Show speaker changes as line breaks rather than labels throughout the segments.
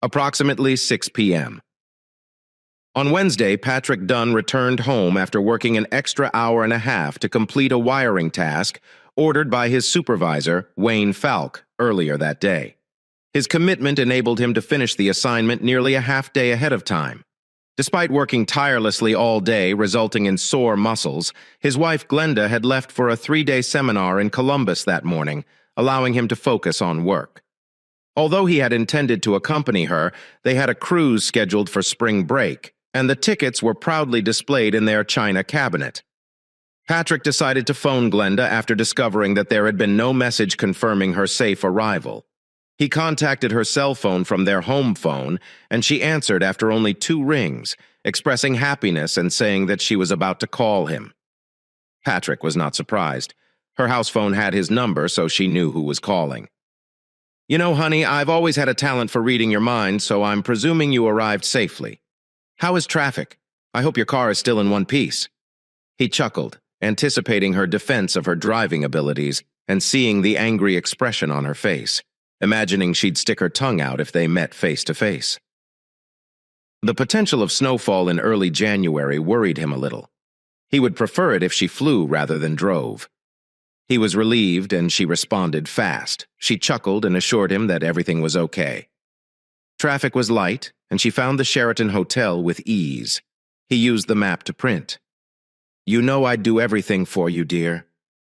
approximately 6 p.m. On Wednesday, Patrick Dunn returned home after working an extra hour and a half to complete a wiring task ordered by his supervisor, Wayne Falk, earlier that day. His commitment enabled him to finish the assignment nearly a half day ahead of time. Despite working tirelessly all day, resulting in sore muscles, his wife Glenda had left for a 3-day seminar in Columbus that morning, allowing him to focus on work. Although he had intended to accompany her, they had a cruise scheduled for spring break, and the tickets were proudly displayed in their china cabinet. Patrick decided to phone Glenda after discovering that there had been no message confirming her safe arrival. He contacted her cell phone from their home phone, and she answered after only 2 rings, expressing happiness and saying that she was about to call him. Patrick was not surprised. Her house phone had his number, so she knew who was calling. "You know, honey, I've always had a talent for reading your mind, so I'm presuming you arrived safely. How is traffic? I hope your car is still in one piece." He chuckled, anticipating her defense of her driving abilities and seeing the angry expression on her face, imagining she'd stick her tongue out if they met face to face. The potential of snowfall in early January worried him a little. He would prefer it if she flew rather than drove. He was relieved, and she responded fast. She chuckled and assured him that everything was okay. Traffic was light, and she found the Sheraton Hotel with ease. He used the map to print. "You know I'd do everything for you, dear."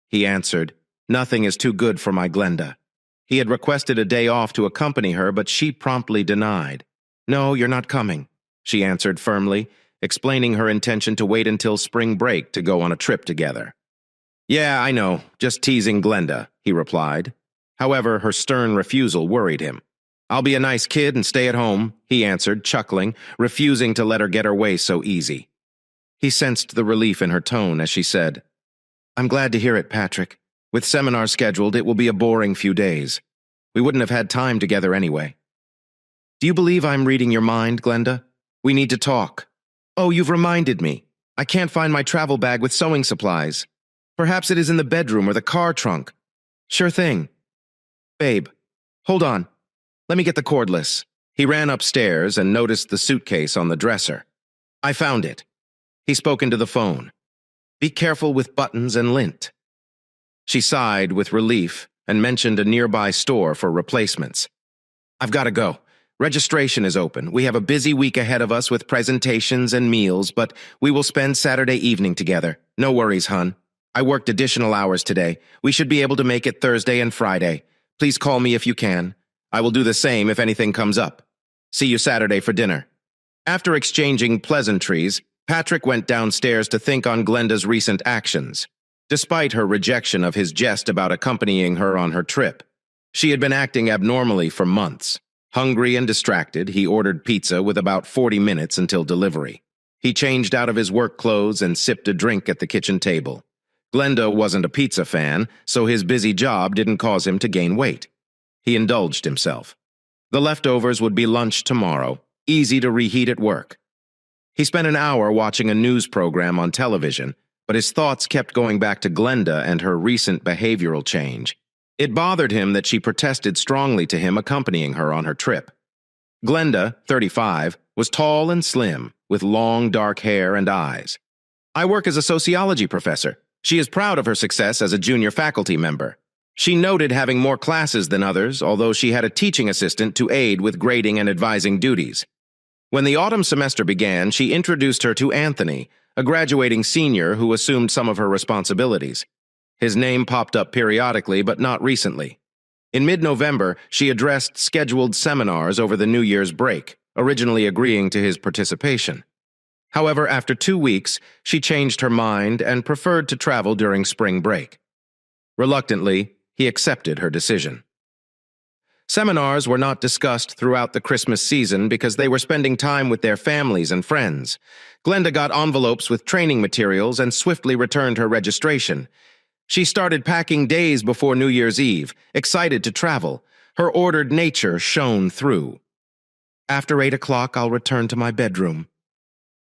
He answered, "Nothing is too good for my Glenda." He had requested a day off to accompany her, but she promptly denied. "No, you're not coming," she answered firmly, explaining her intention to wait until spring break to go on a trip together. "Yeah, I know, just teasing Glenda," he replied. However, her stern refusal worried him. "I'll be a nice kid and stay at home," he answered, chuckling, refusing to let her get her way so easy. He sensed the relief in her tone as she said, "I'm glad to hear it, Patrick. With seminars scheduled, it will be a boring few days. We wouldn't have had time together anyway." "Do you believe I'm reading your mind, Glenda? We need to talk." "Oh, you've reminded me. I can't find my travel bag with sewing supplies. Perhaps it is in the bedroom or the car trunk." "Sure thing." "Babe, hold on. Let me get the cordless." He ran upstairs and noticed the suitcase on the dresser. "I found it." He spoke into the phone. "Be careful with buttons and lint." She sighed with relief and mentioned a nearby store for replacements. "I've got to go. Registration is open. We have a busy week ahead of us with presentations and meals, but we will spend Saturday evening together. No worries, hun. I worked additional hours today. We should be able to make it Thursday and Friday. Please call me if you can. I will do the same if anything comes up. See you Saturday for dinner." After exchanging pleasantries, Patrick went downstairs to think on Glenda's recent actions. Despite her rejection of his jest about accompanying her on her trip, she had been acting abnormally for months. Hungry and distracted, he ordered pizza with about 40 minutes until delivery. He changed out of his work clothes and sipped a drink at the kitchen table. Glenda wasn't a pizza fan, so his busy job didn't cause him to gain weight. He indulged himself. The leftovers would be lunch tomorrow, easy to reheat at work. He spent an hour watching a news program on television, but his thoughts kept going back to Glenda and her recent behavioral change. It bothered him that she protested strongly to him accompanying her on her trip. Glenda, 35, was tall and slim, with long dark hair and eyes. "I work as a sociology professor." She is proud of her success as a junior faculty member. She noted having more classes than others, although she had a teaching assistant to aid with grading and advising duties. When the autumn semester began, she introduced her to Anthony, a graduating senior who assumed some of her responsibilities. His name popped up periodically, but not recently. In mid-November, she addressed scheduled seminars over the New Year's break, originally agreeing to his participation. However, after 2 weeks, she changed her mind and preferred to travel during spring break. Reluctantly, he accepted her decision. Seminars were not discussed throughout the Christmas season because they were spending time with their families and friends. Glenda got envelopes with training materials and swiftly returned her registration. She started packing days before New Year's Eve, excited to travel. Her ordered nature shone through. "After 8 o'clock, I'll return to my bedroom."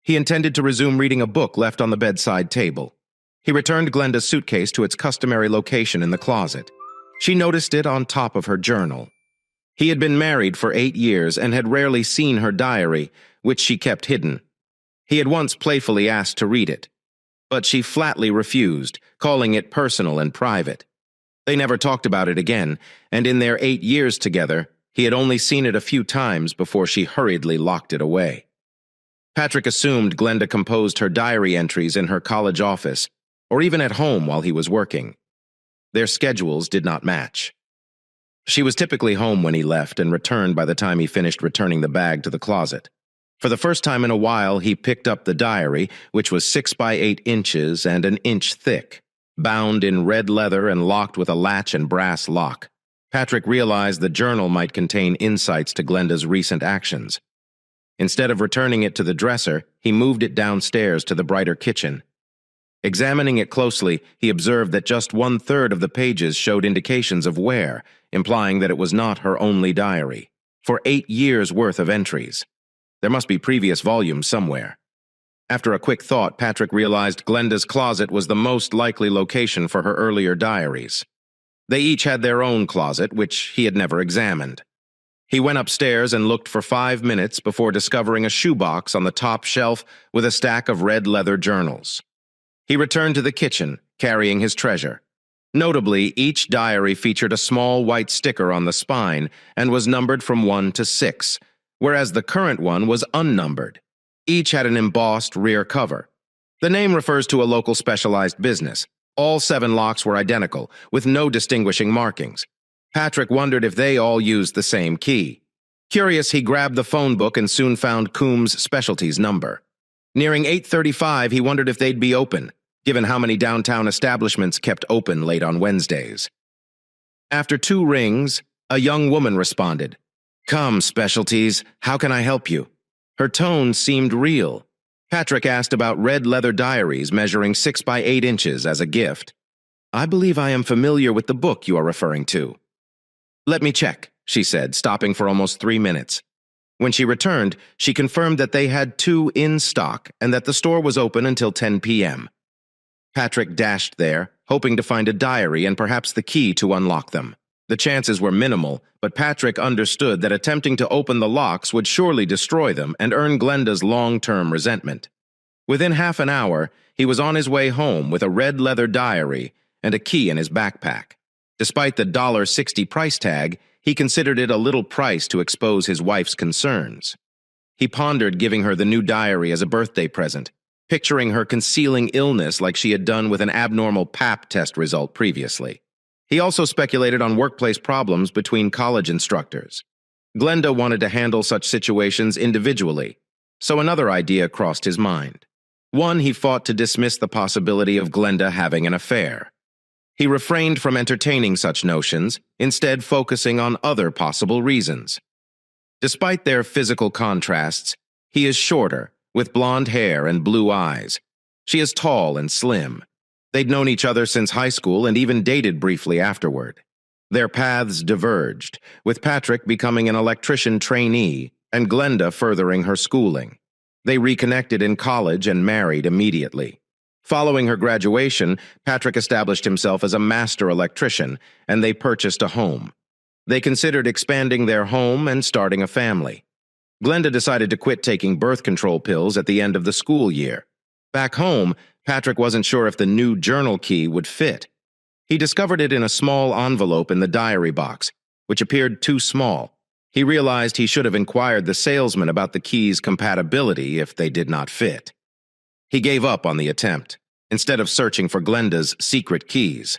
He intended to resume reading a book left on the bedside table. He returned Glenda's suitcase to its customary location in the closet. She noticed it on top of her journal. He had been married for 8 years and had rarely seen her diary, which she kept hidden. He had once playfully asked to read it, but she flatly refused, calling it personal and private. They never talked about it again, and in their 8 years together, he had only seen it a few times before she hurriedly locked it away. Patrick assumed Glenda composed her diary entries in her college office, or even at home while he was working. Their schedules did not match. She was typically home when he left and returned by the time he finished returning the bag to the closet. For the first time in a while, he picked up the diary, which was 6 by 8 inches and an inch thick, bound in red leather and locked with a latch and brass lock. Patrick realized the journal might contain insights to Glenda's recent actions. Instead of returning it to the dresser, he moved it downstairs to the brighter kitchen. Examining it closely, he observed that just 1/3 of the pages showed indications of wear, implying that it was not her only diary. For 8 years' worth of entries. There must be previous volumes somewhere. After a quick thought, Patrick realized Glenda's closet was the most likely location for her earlier diaries. They each had their own closet, which he had never examined. He went upstairs and looked for 5 minutes before discovering a shoebox on the top shelf with a stack of red leather journals. He returned to the kitchen, carrying his treasure. Notably, each diary featured a small white sticker on the spine and was numbered from 1 to 6, whereas the current one was unnumbered. Each had an embossed rear cover. The name refers to a local specialized business. All 7 locks were identical, with no distinguishing markings. Patrick wondered if they all used the same key. Curious, he grabbed the phone book and soon found Coombs Specialty's number. Nearing 8:35, he wondered if they'd be open, given how many downtown establishments kept open late on Wednesdays. After 2 rings, a young woman responded. "Come, Specialties, how can I help you?" Her tone seemed real. Patrick asked about red leather diaries measuring 6 by 8 inches as a gift. "I believe I am familiar with the book you are referring to." "Let me check," she said, stopping for almost 3 minutes. When she returned, she confirmed that they had 2 in stock and that the store was open until 10 p.m. Patrick dashed there, hoping to find a diary and perhaps the key to unlock them. The chances were minimal, but Patrick understood that attempting to open the locks would surely destroy them and earn Glenda's long-term resentment. Within half an hour, he was on his way home with a red leather diary and a key in his backpack. Despite the $1.60 price tag, he considered it a little price to expose his wife's concerns. He pondered giving her the new diary as a birthday present, picturing her concealing illness like she had done with an abnormal Pap test result previously. He also speculated on workplace problems between college instructors. Glenda wanted to handle such situations individually, so another idea crossed his mind. One, he fought to dismiss the possibility of Glenda having an affair. He refrained from entertaining such notions, instead focusing on other possible reasons. Despite their physical contrasts, he is shorter, with blonde hair and blue eyes. She is tall and slim. They'd known each other since high school and even dated briefly afterward. Their paths diverged, with Patrick becoming an electrician trainee and Glenda furthering her schooling. They reconnected in college and married immediately. Following her graduation, Patrick established himself as a master electrician, and they purchased a home. They considered expanding their home and starting a family. Glenda decided to quit taking birth control pills at the end of the school year. Back home, Patrick wasn't sure if the new journal key would fit. He discovered it in a small envelope in the diary box, which appeared too small. He realized he should have inquired the salesman about the key's compatibility if they did not fit. He gave up on the attempt, instead of searching for Glenda's secret keys.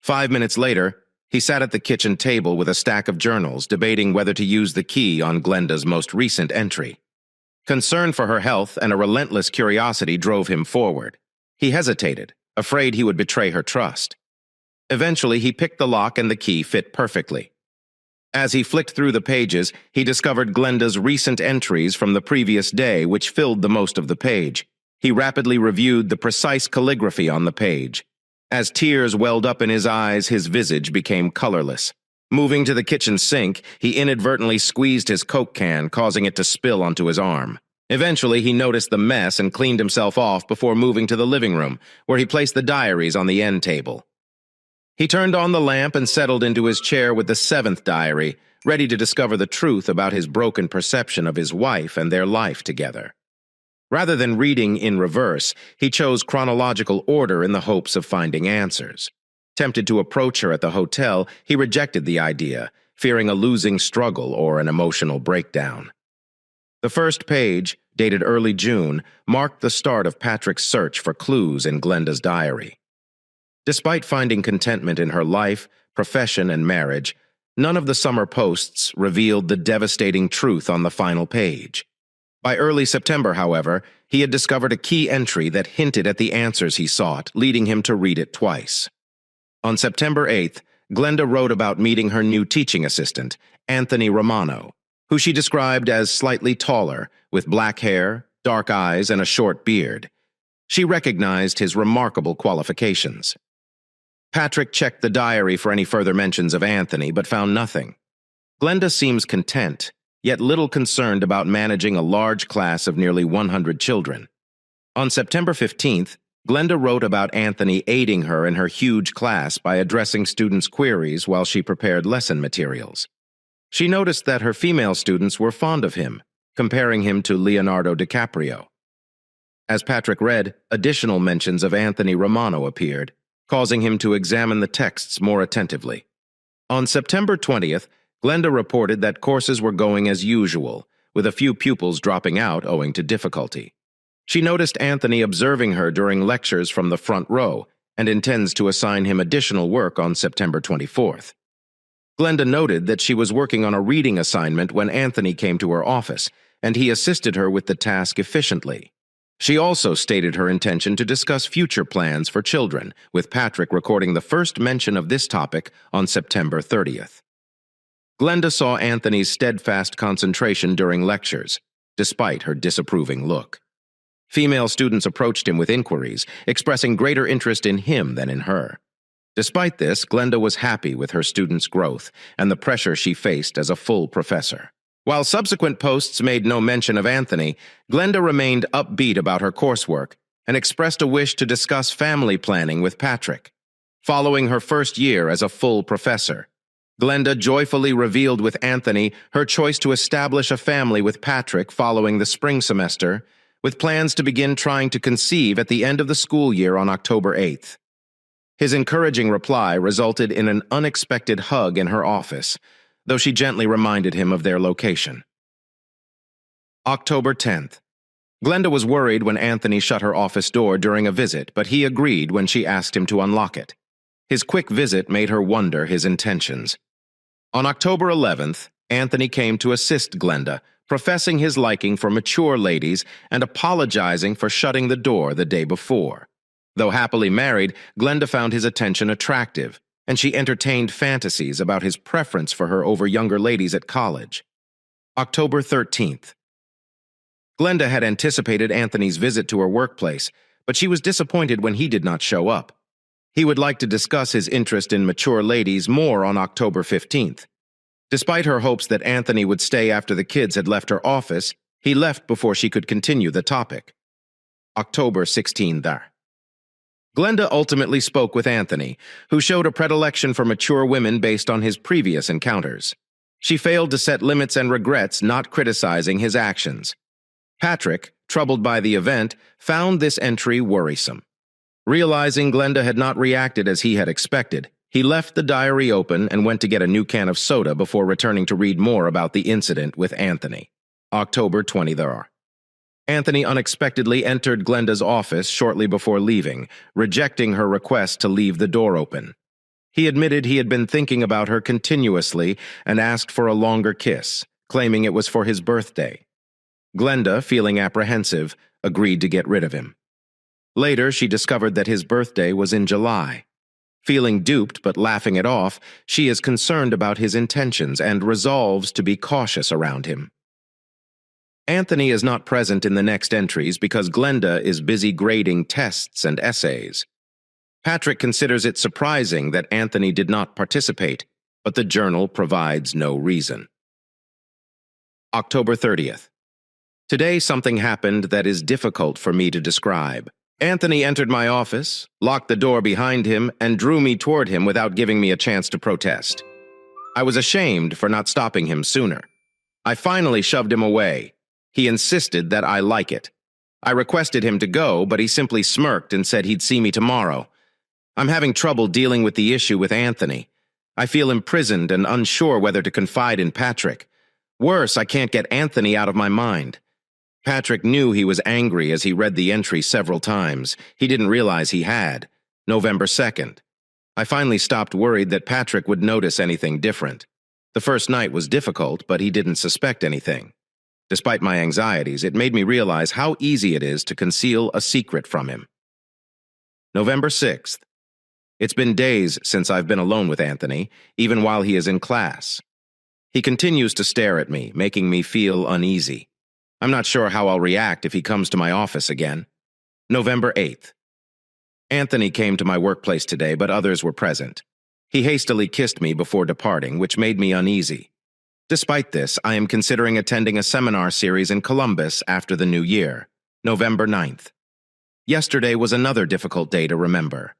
5 minutes later, he sat at the kitchen table with a stack of journals, debating whether to use the key on Glenda's most recent entry. Concern for her health and a relentless curiosity drove him forward. He hesitated, afraid he would betray her trust. Eventually, he picked the lock and the key fit perfectly. As he flicked through the pages, he discovered Glenda's recent entries from the previous day, which filled the most of the page. He rapidly reviewed the precise calligraphy on the page. As tears welled up in his eyes, his visage became colorless. Moving to the kitchen sink, he inadvertently squeezed his Coke can, causing it to spill onto his arm. Eventually, he noticed the mess and cleaned himself off before moving to the living room, where he placed the diaries on the end table. He turned on the lamp and settled into his chair with the 7th diary, ready to discover the truth about his broken perception of his wife and their life together. Rather than reading in reverse, he chose chronological order in the hopes of finding answers. Tempted to approach her at the hotel, he rejected the idea, fearing a losing struggle or an emotional breakdown. The first page, dated early June, marked the start of Patrick's search for clues in Glenda's diary. Despite finding contentment in her life, profession, and marriage, none of the summer posts revealed the devastating truth on the final page. By early September, however, he had discovered a key entry that hinted at the answers he sought, leading him to read it twice. On September 8th, Glenda wrote about meeting her new teaching assistant, Anthony Romano, who she described as slightly taller, with black hair, dark eyes, and a short beard. She recognized his remarkable qualifications. Patrick checked the diary for any further mentions of Anthony, but found nothing. Glenda seems content, yet little concerned about managing a large class of nearly 100 children. On September 15th, Glenda wrote about Anthony aiding her in her huge class by addressing students' queries while she prepared lesson materials. She noticed that her female students were fond of him, comparing him to Leonardo DiCaprio. As Patrick read, additional mentions of Anthony Romano appeared, causing him to examine the texts more attentively. On September 20th, Glenda reported that courses were going as usual, with a few pupils dropping out owing to difficulty. She noticed Anthony observing her during lectures from the front row and intends to assign him additional work on September 24th. Glenda noted that she was working on a reading assignment when Anthony came to her office, and he assisted her with the task efficiently. She also stated her intention to discuss future plans for children, with Patrick recording the first mention of this topic on September 30th. Glenda saw Anthony's steadfast concentration during lectures, despite her disapproving look. Female students approached him with inquiries, expressing greater interest in him than in her. Despite this, Glenda was happy with her students' growth and the pressure she faced as a full professor. While subsequent posts made no mention of Anthony, Glenda remained upbeat about her coursework and expressed a wish to discuss family planning with Patrick. Following her first year as a full professor, Glenda joyfully revealed with Anthony her choice to establish a family with Patrick following the spring semester, with plans to begin trying to conceive at the end of the school year on October 8th. His encouraging reply resulted in an unexpected hug in her office, though she gently reminded him of their location. October 10th. Glenda was worried when Anthony shut her office door during a visit, but he agreed when she asked him to unlock it. His quick visit made her wonder his intentions. On October 11th, Anthony came to assist Glenda, professing his liking for mature ladies and apologizing for shutting the door the day before. Though happily married, Glenda found his attention attractive, and she entertained fantasies about his preference for her over younger ladies at college. October 13th. Glenda had anticipated Anthony's visit to her workplace, but she was disappointed when he did not show up. He would like to discuss his interest in mature ladies more on October 15th. Despite her hopes that Anthony would stay after the kids had left her office, he left before she could continue the topic. October 16th. Glenda ultimately spoke with Anthony, who showed a predilection for mature women based on his previous encounters. She failed to set limits and regrets not criticizing his actions. Patrick, troubled by the event, found this entry worrisome. Realizing Glenda had not reacted as he had expected, he left the diary open and went to get a new can of soda before returning to read more about the incident with Anthony. October 20th. Anthony unexpectedly entered Glenda's office shortly before leaving, rejecting her request to leave the door open. He admitted he had been thinking about her continuously and asked for a longer kiss, claiming it was for his birthday. Glenda, feeling apprehensive, agreed to get rid of him. Later, she discovered that his birthday was in July. Feeling duped but laughing it off, she is concerned about his intentions and resolves to be cautious around him. Anthony is not present in the next entries because Glenda is busy grading tests and essays. Patrick considers it surprising that Anthony did not participate, but the journal provides no reason. October 30th. Today something happened that is difficult for me to describe. Anthony entered my office, locked the door behind him, and drew me toward him without giving me a chance to protest. I was ashamed for not stopping him sooner. I finally shoved him away. He insisted that I like it. I requested him to go, but he simply smirked and said he'd see me tomorrow. I'm having trouble dealing with the issue with Anthony. I feel imprisoned and unsure whether to confide in Patrick. Worse, I can't get Anthony out of my mind. Patrick knew he was angry as he read the entry several times. He didn't realize he had. November 2nd. I finally stopped worried that Patrick would notice anything different. The first night was difficult, but he didn't suspect anything. Despite my anxieties, it made me realize how easy it is to conceal a secret from him. November 6th. It's been days since I've been alone with Anthony, even while he is in class. He continues to stare at me, making me feel uneasy. I'm not sure how I'll react if he comes to my office again. November 8th. Anthony came to my workplace today, but others were present. He hastily kissed me before departing, which made me uneasy. Despite this, I am considering attending a seminar series in Columbus after the new year. November 9th. Yesterday was another difficult day to remember.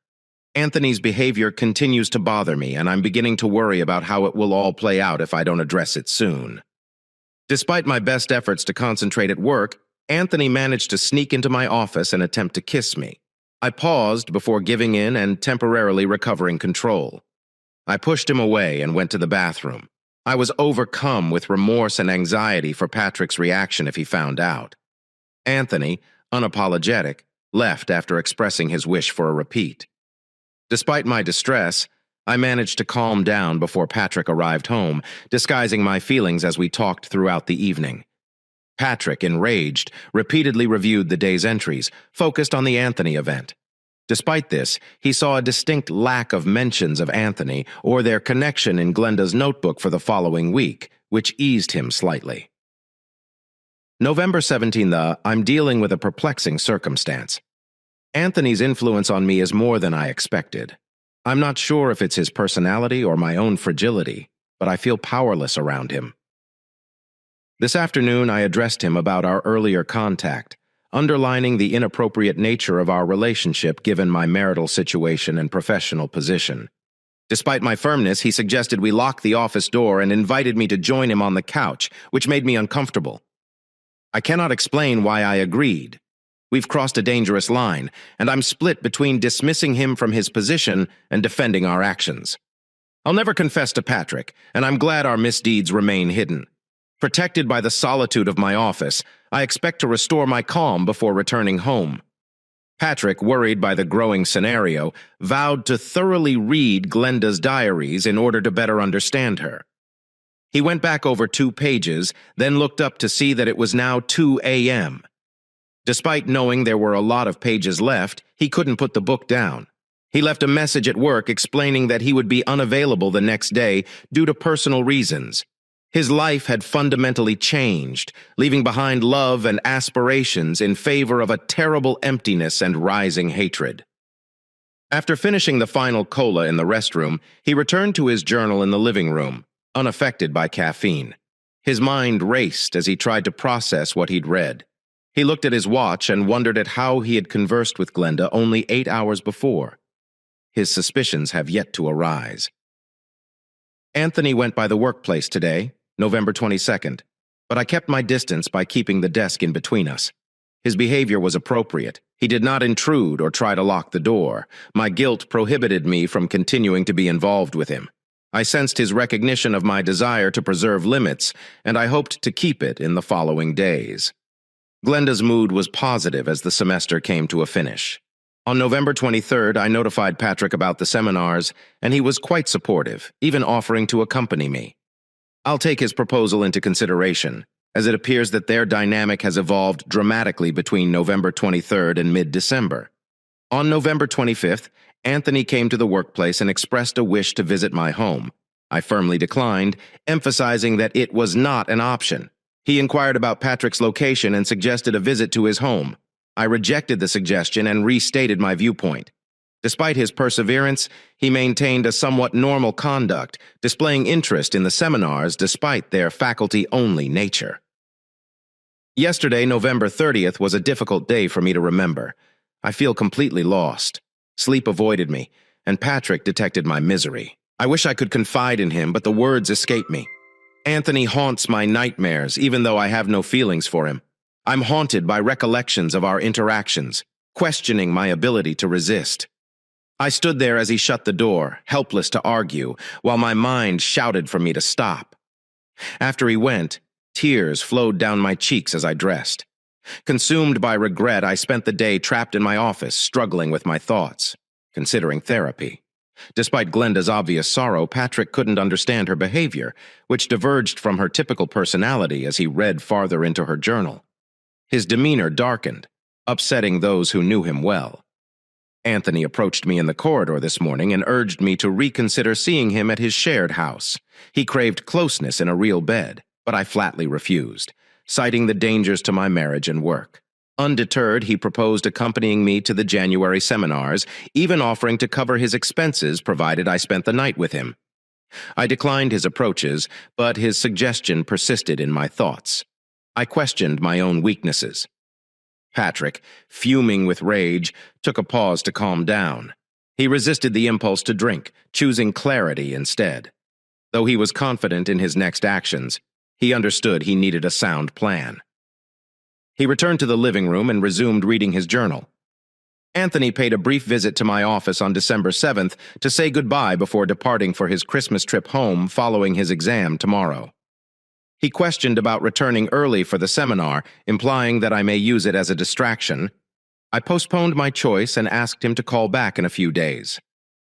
Anthony's behavior continues to bother me, and I'm beginning to worry about how it will all play out if I don't address it soon. Despite my best efforts to concentrate at work, Anthony managed to sneak into my office and attempt to kiss me. I paused before giving in and temporarily recovering control. I pushed him away and went to the bathroom. I was overcome with remorse and anxiety for Patrick's reaction if he found out. Anthony, unapologetic, left after expressing his wish for a repeat. Despite my distress, I managed to calm down before Patrick arrived home, disguising my feelings as we talked throughout the evening. Patrick, enraged, repeatedly reviewed the day's entries, focused on the Anthony event. Despite this, he saw a distinct lack of mentions of Anthony or their connection in Glenda's notebook for the following week, which eased him slightly. November 17th, I'm dealing with a perplexing circumstance. Anthony's influence on me is more than I expected. I'm not sure if it's his personality or my own fragility, but I feel powerless around him. This afternoon, I addressed him about our earlier contact, underlining the inappropriate nature of our relationship given my marital situation and professional position. Despite my firmness, he suggested we lock the office door and invited me to join him on the couch, which made me uncomfortable. I cannot explain why I agreed. We've crossed a dangerous line, and I'm split between dismissing him from his position and defending our actions. I'll never confess to Patrick, and I'm glad our misdeeds remain hidden. Protected by the solitude of my office, I expect to restore my calm before returning home. Patrick, worried by the growing scenario, vowed to thoroughly read Glenda's diaries in order to better understand her. He went back over 2 pages, then looked up to see that it was now 2 a.m. Despite knowing there were a lot of pages left, he couldn't put the book down. He left a message at work explaining that he would be unavailable the next day due to personal reasons. His life had fundamentally changed, leaving behind love and aspirations in favor of a terrible emptiness and rising hatred. After finishing the final cola in the restroom, he returned to his journal in the living room, unaffected by caffeine. His mind raced as he tried to process what he'd read. He looked at his watch and wondered at how he had conversed with Glenda only 8 hours before. His suspicions have yet to arise. Anthony went by the workplace today, November 22nd, but I kept my distance by keeping the desk in between us. His behavior was appropriate. He did not intrude or try to lock the door. My guilt prohibited me from continuing to be involved with him. I sensed his recognition of my desire to preserve limits, and I hoped to keep it in the following days. Glenda's mood was positive as the semester came to a finish. On November 23rd, I notified Patrick about the seminars, and he was quite supportive, even offering to accompany me. I'll take his proposal into consideration, as it appears that their dynamic has evolved dramatically between November 23rd and mid-December. On November 25th, Anthony came to the workplace and expressed a wish to visit my home. I firmly declined, emphasizing that it was not an option. He inquired about Patrick's location and suggested a visit to his home. I rejected the suggestion and restated my viewpoint. Despite his perseverance, he maintained a somewhat normal conduct, displaying interest in the seminars despite their faculty-only nature. Yesterday, November 30th, was a difficult day for me to remember. I feel completely lost. Sleep avoided me, and Patrick detected my misery. I wish I could confide in him, but the words escape me. Anthony haunts my nightmares, even though I have no feelings for him. I'm haunted by recollections of our interactions, questioning my ability to resist. I stood there as he shut the door, helpless to argue, while my mind shouted for me to stop. After he went, tears flowed down my cheeks as I dressed. Consumed by regret, I spent the day trapped in my office, struggling with my thoughts, considering therapy. Despite Glenda's obvious sorrow, Patrick couldn't understand her behavior, which diverged from her typical personality as he read farther into her journal. His demeanor darkened, upsetting those who knew him well. Anthony approached me in the corridor this morning and urged me to reconsider seeing him at his shared house. He craved closeness in a real bed, but I flatly refused, citing the dangers to my marriage and work. Undeterred, he proposed accompanying me to the January seminars, even offering to cover his expenses provided I spent the night with him. I declined his approaches, but his suggestion persisted in my thoughts. I questioned my own weaknesses. Patrick, fuming with rage, took a pause to calm down. He resisted the impulse to drink, choosing clarity instead. Though he was confident in his next actions, he understood he needed a sound plan. He returned to the living room and resumed reading his journal. Anthony paid a brief visit to my office on December 7th to say goodbye before departing for his Christmas trip home following his exam tomorrow. He questioned about returning early for the seminar, implying that I may use it as a distraction. I postponed my choice and asked him to call back in a few days.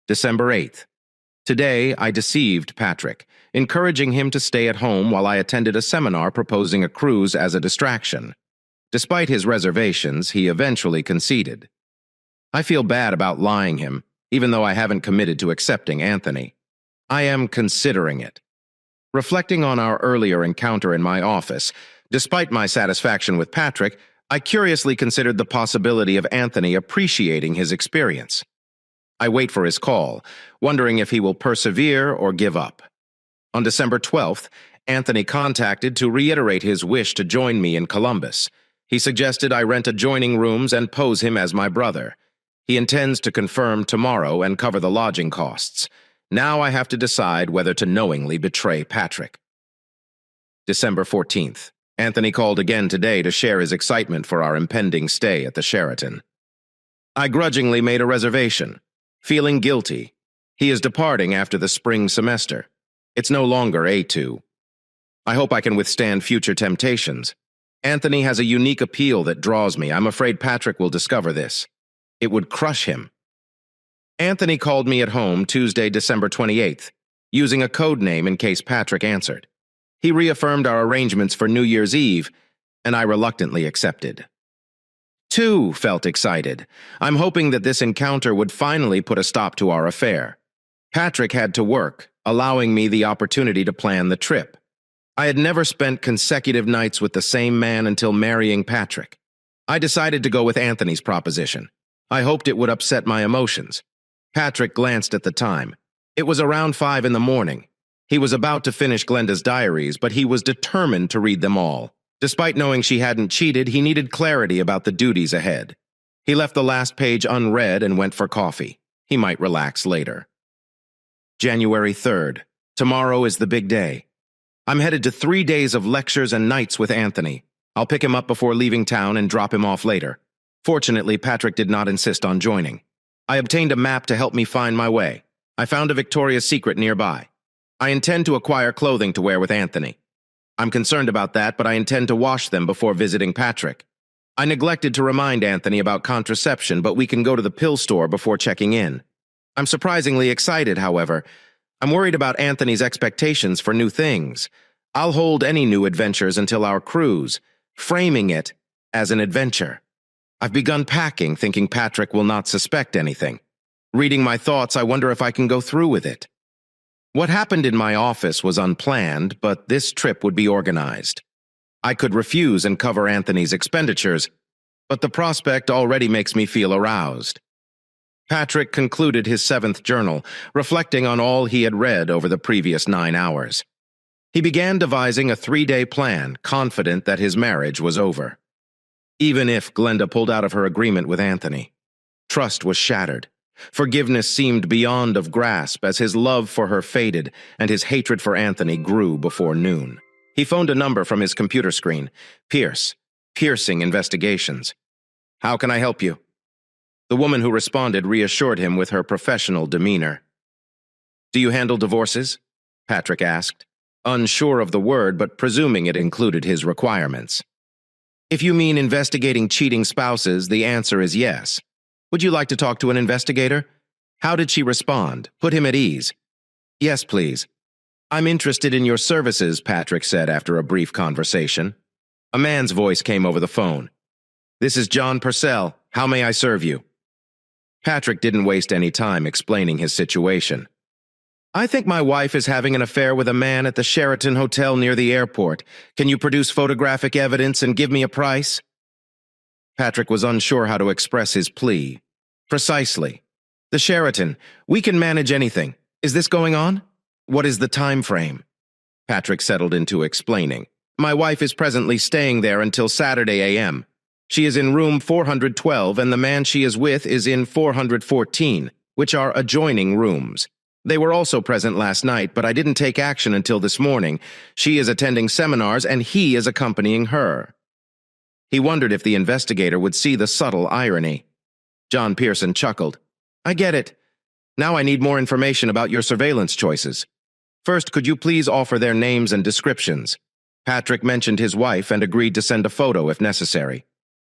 December 8th. Today, I deceived Patrick, encouraging him to stay at home while I attended a seminar proposing a cruise as a distraction. Despite his reservations, he eventually conceded. I feel bad about lying him, even though I haven't committed to accepting Anthony. I am considering it. Reflecting on our earlier encounter in my office, despite my satisfaction with Patrick, I curiously considered the possibility of Anthony appreciating his experience. I wait for his call, wondering if he will persevere or give up. On December 12th, Anthony contacted to reiterate his wish to join me in Columbus. He suggested I rent adjoining rooms and pose him as my brother. He intends to confirm tomorrow and cover the lodging costs. Now I have to decide whether to knowingly betray Patrick. December 14th. Anthony called again today to share his excitement for our impending stay at the Sheraton. I grudgingly made a reservation, feeling guilty. He is departing after the spring semester. It's no longer A2. I hope I can withstand future temptations. Anthony has a unique appeal that draws me. I'm afraid Patrick will discover this. It would crush him. Anthony called me at home Tuesday, December 28th, using a code name in case Patrick answered. He reaffirmed our arrangements for New Year's Eve, and I reluctantly accepted. Too felt excited. I'm hoping that this encounter would finally put a stop to our affair. Patrick had to work, allowing me the opportunity to plan the trip. I had never spent consecutive nights with the same man until marrying Patrick. I decided to go with Anthony's proposition. I hoped it would upset my emotions. Patrick glanced at the time. It was around 5 in the morning. He was about to finish Glenda's diaries, but he was determined to read them all. Despite knowing she hadn't cheated, he needed clarity about the duties ahead. He left the last page unread and went for coffee. He might relax later. January 3rd. Tomorrow is the big day. I'm headed to 3 days of lectures and nights with Anthony. I'll pick him up before leaving town and drop him off later. Fortunately, Patrick did not insist on joining. I obtained a map to help me find my way. I found a Victoria's Secret nearby. I intend to acquire clothing to wear with Anthony. I'm concerned about that, but I intend to wash them before visiting Patrick. I neglected to remind Anthony about contraception, but we can go to the pill store before checking in. I'm surprisingly excited, however. I'm worried about Anthony's expectations for new things. I'll hold any new adventures until our cruise, framing it as an adventure. I've begun packing, thinking Patrick will not suspect anything. Reading my thoughts, I wonder if I can go through with it. What happened in my office was unplanned, but this trip would be organized. I could refuse and cover Anthony's expenditures, but the prospect already makes me feel aroused. Patrick concluded his 7th journal, reflecting on all he had read over the previous 9 hours. He began devising a 3-day plan, confident that his marriage was over. Even if Glenda pulled out of her agreement with Anthony, trust was shattered. Forgiveness seemed beyond of grasp as his love for her faded and his hatred for Anthony grew before noon. He phoned a number from his computer screen. Pierce. Piercing Investigations. How can I help you? The woman who responded reassured him with her professional demeanor. Do you handle divorces? Patrick asked, unsure of the word but presuming it included his requirements. If you mean investigating cheating spouses, the answer is yes. Would you like to talk to an investigator? How did she respond? Put him at ease. Yes, please. I'm interested in your services, Patrick said after a brief conversation. A man's voice came over the phone. This is John Purcell. How may I serve you? Patrick didn't waste any time explaining his situation. I think my wife is having an affair with a man at the Sheraton Hotel near the airport. Can you produce photographic evidence and give me a price? Patrick was unsure how to express his plea. Precisely. The Sheraton. We can manage anything. Is this going on? What is the time frame? Patrick settled into explaining. My wife is presently staying there until Saturday a.m. She is in room 412 and the man she is with is in 414, which are adjoining rooms. They were also present last night, but I didn't take action until this morning. She is attending seminars and he is accompanying her. He wondered if the investigator would see the subtle irony. John Pearson chuckled. I get it. Now I need more information about your surveillance choices. First, could you please offer their names and descriptions? Patrick mentioned his wife and agreed to send a photo if necessary.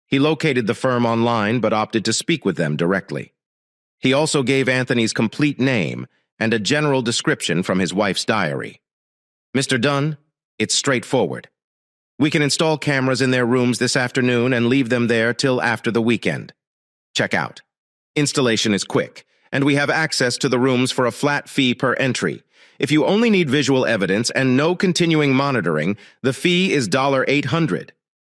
He located the firm online but opted to speak with them directly. He also gave Anthony's complete name and a general description from his wife's diary. Mr. Dunn, it's straightforward. We can install cameras in their rooms this afternoon and leave them there till after the weekend. Check out. Installation is quick, and we have access to the rooms for a flat fee per entry. If you only need visual evidence and no continuing monitoring, the fee is $800.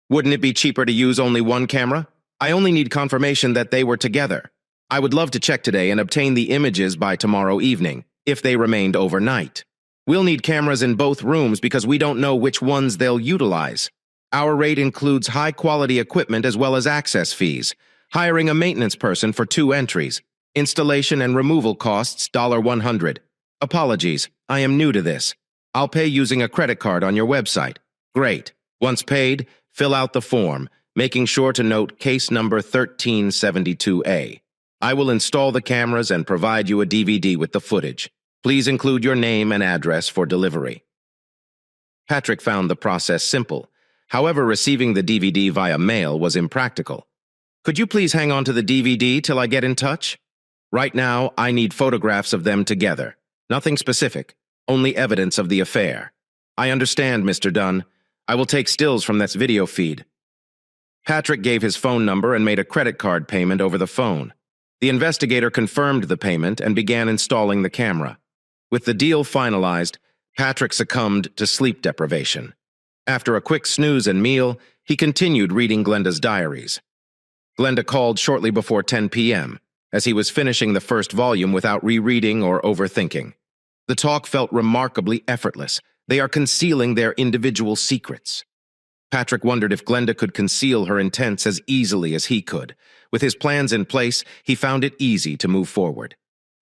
Wouldn't it be cheaper to use only one camera? I only need confirmation that they were together. I would love to check today and obtain the images by tomorrow evening, if they remained overnight. We'll need cameras in both rooms because we don't know which ones they'll utilize. Our rate includes high-quality equipment as well as access fees. Hiring a maintenance person for 2 entries. Installation and removal costs $100. Apologies, I am new to this. I'll pay using a credit card on your website. Great. Once paid, fill out the form, making sure to note case number 1372A. I will install the cameras and provide you a DVD with the footage. Please include your name and address for delivery. Patrick found the process simple. However, receiving the DVD via mail was impractical. Could you please hang on to the DVD till I get in touch? Right now, I need photographs of them together. Nothing specific, only evidence of the affair. I understand, Mr. Dunn. I will take stills from this video feed. Patrick gave his phone number and made a credit card payment over the phone. The investigator confirmed the payment and began installing the camera. With the deal finalized, Patrick succumbed to sleep deprivation. After a quick snooze and meal, he continued reading Glenda's diaries. Glenda called shortly before 10 p.m., as he was finishing the first volume without rereading or overthinking. The talk felt remarkably effortless. They are concealing their individual secrets. Patrick wondered if Glenda could conceal her intents as easily as he could. With his plans in place, he found it easy to move forward.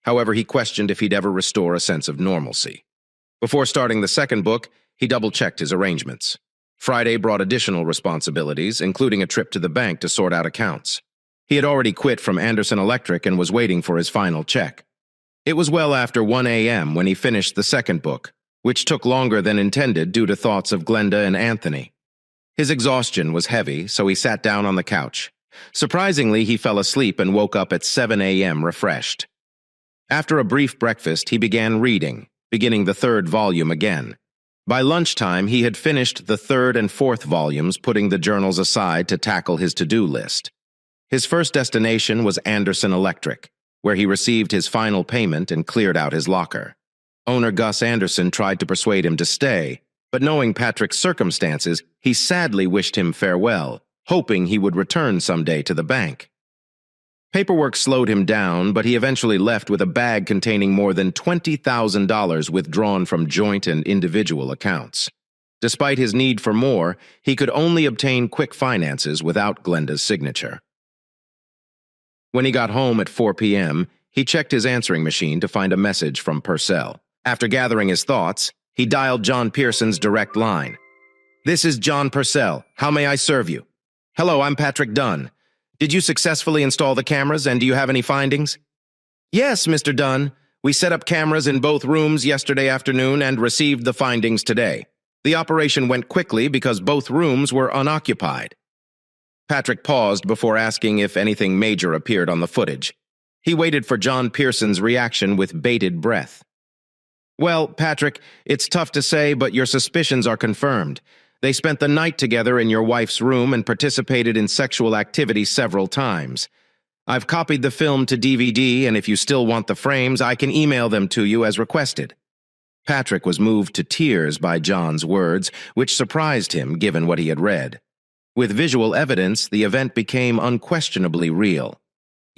However, he questioned if he'd ever restore a sense of normalcy. Before starting the second book, he double-checked his arrangements. Friday brought additional responsibilities, including a trip to the bank to sort out accounts. He had already quit from Anderson Electric and was waiting for his final check. It was well after 1 a.m. when he finished the second book, which took longer than intended due to thoughts of Glenda and Anthony. His exhaustion was heavy, so he sat down on the couch. Surprisingly, he fell asleep and woke up at 7 a.m. refreshed. After a brief breakfast, he began reading, beginning the third volume again. By lunchtime, he had finished the third and fourth volumes, putting the journals aside to tackle his to-do list. His first destination was Anderson Electric, where he received his final payment and cleared out his locker. Owner Gus Anderson tried to persuade him to stay, but knowing Patrick's circumstances, he sadly wished him farewell, hoping he would return someday to the bank. Paperwork slowed him down, but he eventually left with a bag containing more than $20,000 withdrawn from joint and individual accounts. Despite his need for more, he could only obtain quick finances without Glenda's signature. When he got home at 4 p.m., He checked his answering machine to find a message from Purcell. After gathering his thoughts, he dialed John Pearson's direct line. "This is John Purcell. How may I serve you?" "Hello, I'm Patrick Dunn. Did you successfully install the cameras, and do you have any findings?" "Yes, Mr. Dunn. We set up cameras in both rooms yesterday afternoon and received the findings today. The operation went quickly because both rooms were unoccupied." Patrick paused before asking if anything major appeared on the footage. He waited for John Pearson's reaction with bated breath. "Well, Patrick, it's tough to say, but your suspicions are confirmed. They spent the night together in your wife's room and participated in sexual activity several times. I've copied the film to DVD, and if you still want the frames, I can email them to you as requested." Patrick was moved to tears by John's words, which surprised him given what he had read. With visual evidence, the event became unquestionably real.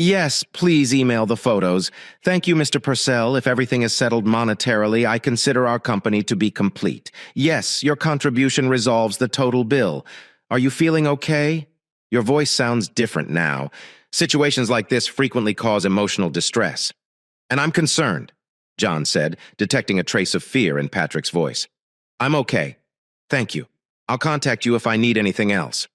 "Yes, please email the photos. Thank you, Mr. Purcell. If everything is settled monetarily, I consider our company to be complete. Yes, your contribution resolves the total bill. Are you feeling okay?" Your voice sounds different now. Situations like this frequently cause emotional distress. "And I'm concerned," John said, detecting a trace of fear in Patrick's voice. "I'm okay. Thank you. I'll contact you if I need anything else."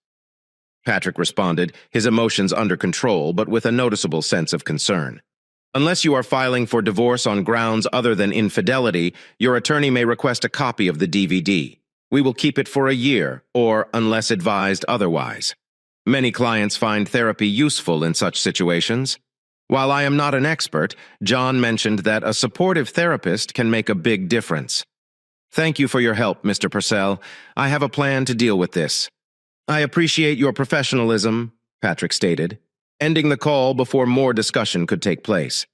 Patrick responded, his emotions under control, but with a noticeable sense of concern. "Unless you are filing for divorce on grounds other than infidelity, your attorney may request a copy of the DVD. We will keep it for a year, or unless advised otherwise. Many clients find therapy useful in such situations. While I am not an expert, John mentioned that a supportive therapist can make a big difference. Thank you for your help, Mr. Purcell. I have a plan to deal with this." "I appreciate your professionalism," Patrick stated, ending the call before more discussion could take place.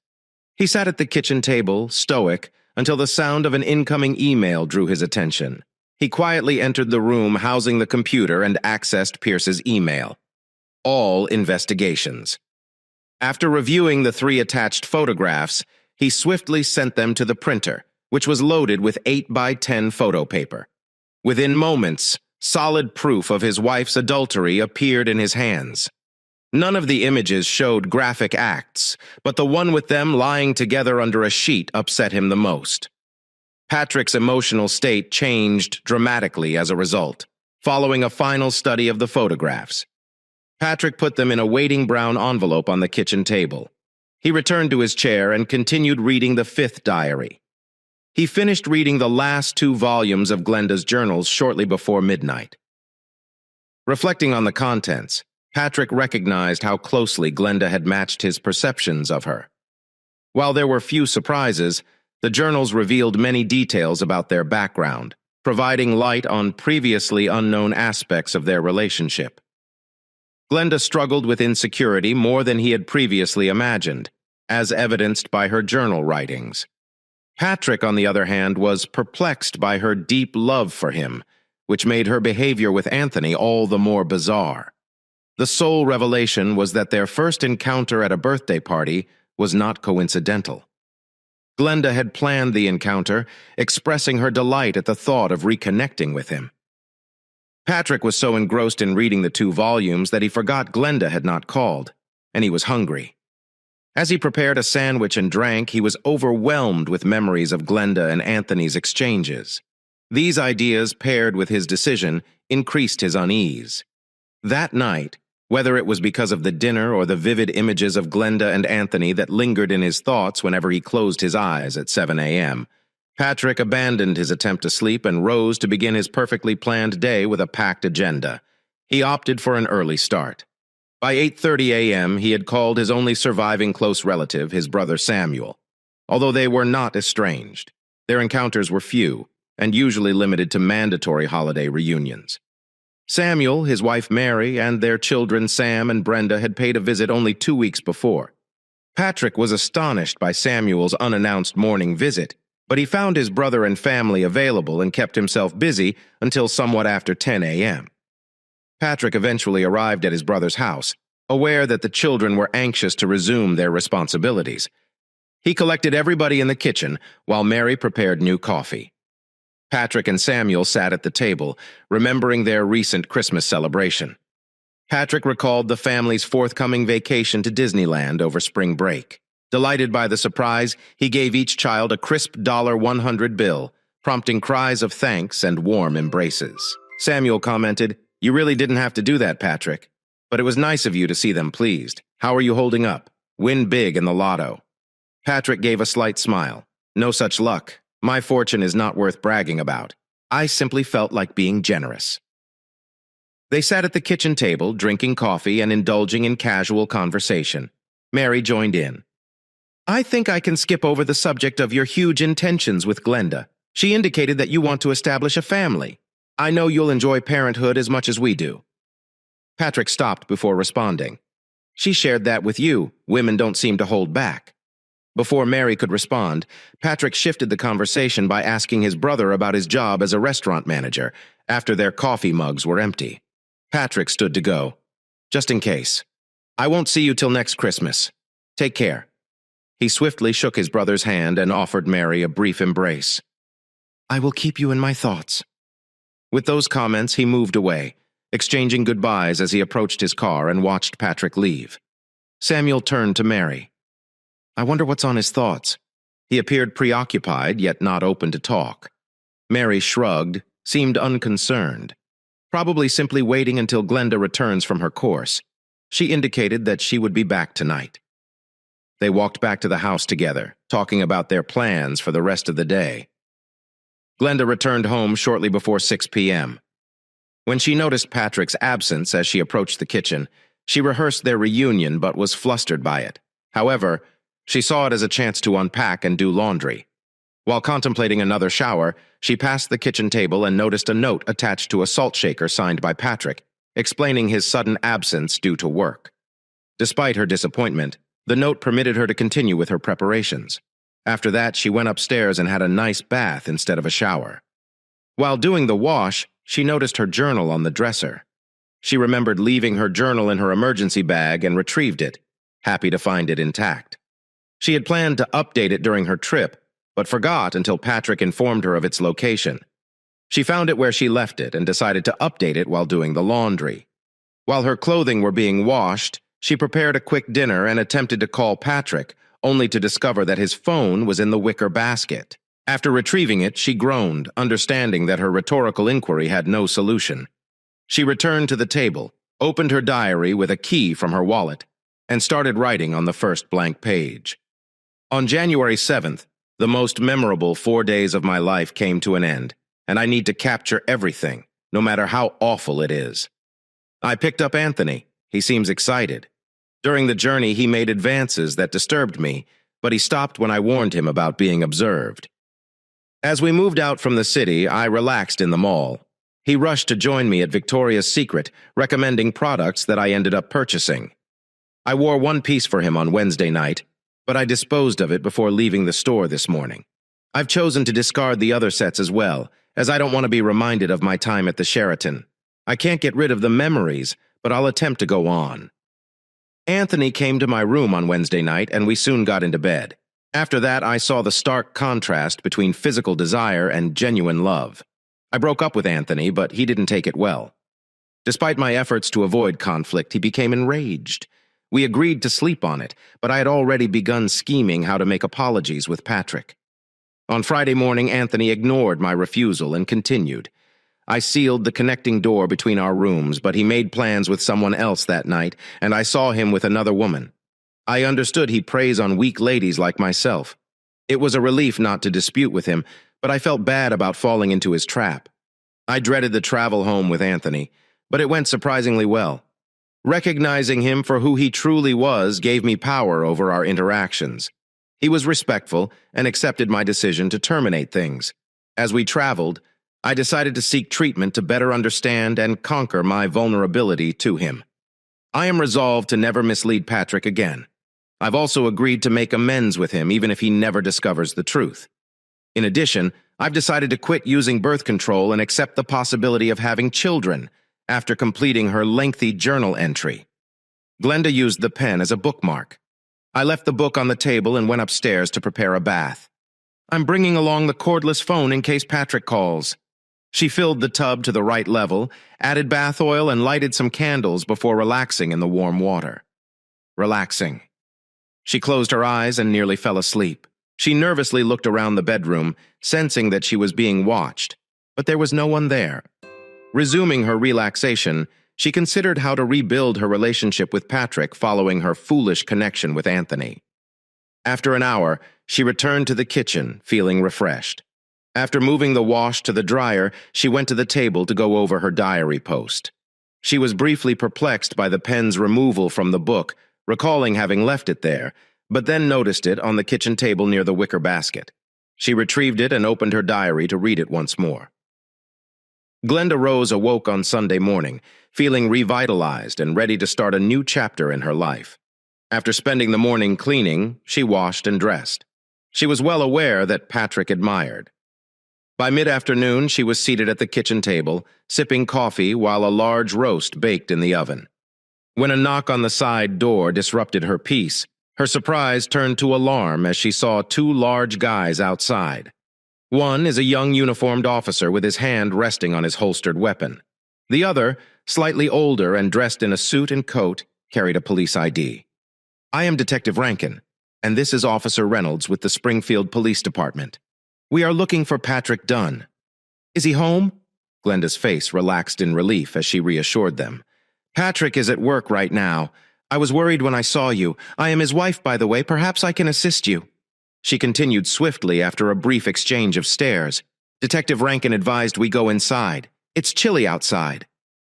He sat at the kitchen table, stoic, until the sound of an incoming email drew his attention. He quietly entered the room housing the computer and accessed Pierce's email. All investigations. After reviewing the 3 attached photographs, he swiftly sent them to the printer, which was loaded with 8x10 photo paper. Within moments, solid proof of his wife's adultery appeared in his hands. None of the images showed graphic acts, but the one with them lying together under a sheet upset him the most. Patrick's emotional state changed dramatically as a result, following a final study of the photographs. Patrick put them in a waiting brown envelope on the kitchen table. He returned to his chair and continued reading the 5th diary. He finished reading the last 2 volumes of Glenda's journals shortly before midnight. Reflecting on the contents, Patrick recognized how closely Glenda had matched his perceptions of her. While there were few surprises, the journals revealed many details about their background, providing light on previously unknown aspects of their relationship. Glenda struggled with insecurity more than he had previously imagined, as evidenced by her journal writings. Patrick, on the other hand, was perplexed by her deep love for him, which made her behavior with Anthony all the more bizarre. The sole revelation was that their first encounter at a birthday party was not coincidental. Glenda had planned the encounter, expressing her delight at the thought of reconnecting with him. Patrick was so engrossed in reading the 2 volumes that he forgot Glenda had not called, and he was hungry. As he prepared a sandwich and drank, he was overwhelmed with memories of Glenda and Anthony's exchanges. These ideas, paired with his decision, increased his unease. That night, whether it was because of the dinner or the vivid images of Glenda and Anthony that lingered in his thoughts whenever he closed his eyes at 7 a.m., Patrick abandoned his attempt to sleep and rose to begin his perfectly planned day with a packed agenda. He opted for an early start. By 8:30 a.m., he had called his only surviving close relative, his brother Samuel. Although they were not estranged, their encounters were few and usually limited to mandatory holiday reunions. Samuel, his wife Mary, and their children Sam and Brenda had paid a visit only 2 weeks before. Patrick was astonished by Samuel's unannounced morning visit, but he found his brother and family available and kept himself busy until somewhat after 10 a.m. Patrick eventually arrived at his brother's house, aware that the children were anxious to resume their responsibilities. He collected everybody in the kitchen while Mary prepared new coffee. Patrick and Samuel sat at the table, remembering their recent Christmas celebration. Patrick recalled the family's forthcoming vacation to Disneyland over spring break. Delighted by the surprise, he gave each child a crisp $100 bill, prompting cries of thanks and warm embraces. Samuel commented, "You really didn't have to do that, Patrick. But it was nice of you to see them pleased. How are you holding up? Win big in the lotto." Patrick gave a slight smile. "No such luck. My fortune is not worth bragging about. I simply felt like being generous." They sat at the kitchen table, drinking coffee and indulging in casual conversation. Mary joined in. "I think I can skip over the subject of your huge intentions with Glenda. She indicated that you want to establish a family. I know you'll enjoy parenthood as much as we do." Patrick stopped before responding. "She shared that with you. Women don't seem to hold back." Before Mary could respond, Patrick shifted the conversation by asking his brother about his job as a restaurant manager after their coffee mugs were empty. Patrick stood to go. "Just in case. I won't see you till next Christmas. Take care." He swiftly shook his brother's hand and offered Mary a brief embrace. "I will keep you in my thoughts." With those comments, he moved away, exchanging goodbyes as he approached his car and watched Patrick leave. Samuel turned to Mary. "I wonder what's on his thoughts." He appeared preoccupied, yet not open to talk. Mary shrugged, seemed unconcerned. Probably simply waiting until Glenda returns from her course. She indicated that she would be back tonight. They walked back to the house together, talking about their plans for the rest of the day. Glenda returned home shortly before 6 p.m. When she noticed Patrick's absence as she approached the kitchen, she rehearsed their reunion but was flustered by it. However, she saw it as a chance to unpack and do laundry. While contemplating another shower, she passed the kitchen table and noticed a note attached to a salt shaker signed by Patrick, explaining his sudden absence due to work. Despite her disappointment, the note permitted her to continue with her preparations. After that, she went upstairs and had a nice bath instead of a shower. While doing the wash, she noticed her journal on the dresser. She remembered leaving her journal in her emergency bag and retrieved it, happy to find it intact. She had planned to update it during her trip, but forgot until Patrick informed her of its location. She found it where she left it and decided to update it while doing the laundry. While her clothing were being washed, she prepared a quick dinner and attempted to call Patrick, only to discover that his phone was in the wicker basket. After retrieving it, she groaned, understanding that her rhetorical inquiry had no solution. She returned to the table, opened her diary with a key from her wallet, and started writing on the first blank page. On January 7th, the most memorable 4 days of my life came to an end, and I need to capture everything, no matter how awful it is. I picked up Anthony. He seems excited. During the journey, he made advances that disturbed me, but he stopped when I warned him about being observed. As we moved out from the city, I relaxed in the mall. He rushed to join me at Victoria's Secret, recommending products that I ended up purchasing. I wore one piece for him on Wednesday night, but I disposed of it before leaving the store this morning. I've chosen to discard the other sets as well, as I don't want to be reminded of my time at the Sheraton. I can't get rid of the memories, but I'll attempt to go on. Anthony came to my room on Wednesday night, and we soon got into bed. After that, I saw the stark contrast between physical desire and genuine love. I broke up with Anthony, but he didn't take it well. Despite my efforts to avoid conflict, he became enraged. We agreed to sleep on it, but I had already begun scheming how to make apologies with Patrick. On Friday morning, Anthony ignored my refusal and continued. I sealed the connecting door between our rooms, but he made plans with someone else that night, and I saw him with another woman. I understood he preys on weak ladies like myself. It was a relief not to dispute with him, but I felt bad about falling into his trap. I dreaded the travel home with Anthony, but it went surprisingly well. Recognizing him for who he truly was gave me power over our interactions. He was respectful and accepted my decision to terminate things. As we traveled, I decided to seek treatment to better understand and conquer my vulnerability to him. I am resolved to never mislead Patrick again. I've also agreed to make amends with him even if he never discovers the truth. In addition, I've decided to quit using birth control and accept the possibility of having children after completing her lengthy journal entry. Glenda used the pen as a bookmark. I left the book on the table and went upstairs to prepare a bath. I'm bringing along the cordless phone in case Patrick calls. She filled the tub to the right level, added bath oil, and lighted some candles before relaxing in the warm water. Relaxing. She closed her eyes and nearly fell asleep. She nervously looked around the bedroom, sensing that she was being watched, but there was no one there. Resuming her relaxation, she considered how to rebuild her relationship with Patrick following her foolish connection with Anthony. After an hour, she returned to the kitchen, feeling refreshed. After moving the wash to the dryer, she went to the table to go over her diary post. She was briefly perplexed by the pen's removal from the book, recalling having left it there, but then noticed it on the kitchen table near the wicker basket. She retrieved it and opened her diary to read it once more. Glenda Rose awoke on Sunday morning, feeling revitalized and ready to start a new chapter in her life. After spending the morning cleaning, she washed and dressed. She was well aware that Patrick admired. By mid-afternoon, she was seated at the kitchen table, sipping coffee while a large roast baked in the oven. When a knock on the side door disrupted her peace, her surprise turned to alarm as she saw two large guys outside. One is a young uniformed officer with his hand resting on his holstered weapon. The other, slightly older and dressed in a suit and coat, carried a police ID. "I am Detective Rankin, and this is Officer Reynolds with the Springfield Police Department. We are looking for Patrick Dunn. Is he home?" Glenda's face relaxed in relief as she reassured them. "Patrick is at work right now. I was worried when I saw you. I am his wife, by the way. Perhaps I can assist you." She continued swiftly after a brief exchange of stares. Detective Rankin advised we go inside. It's chilly outside.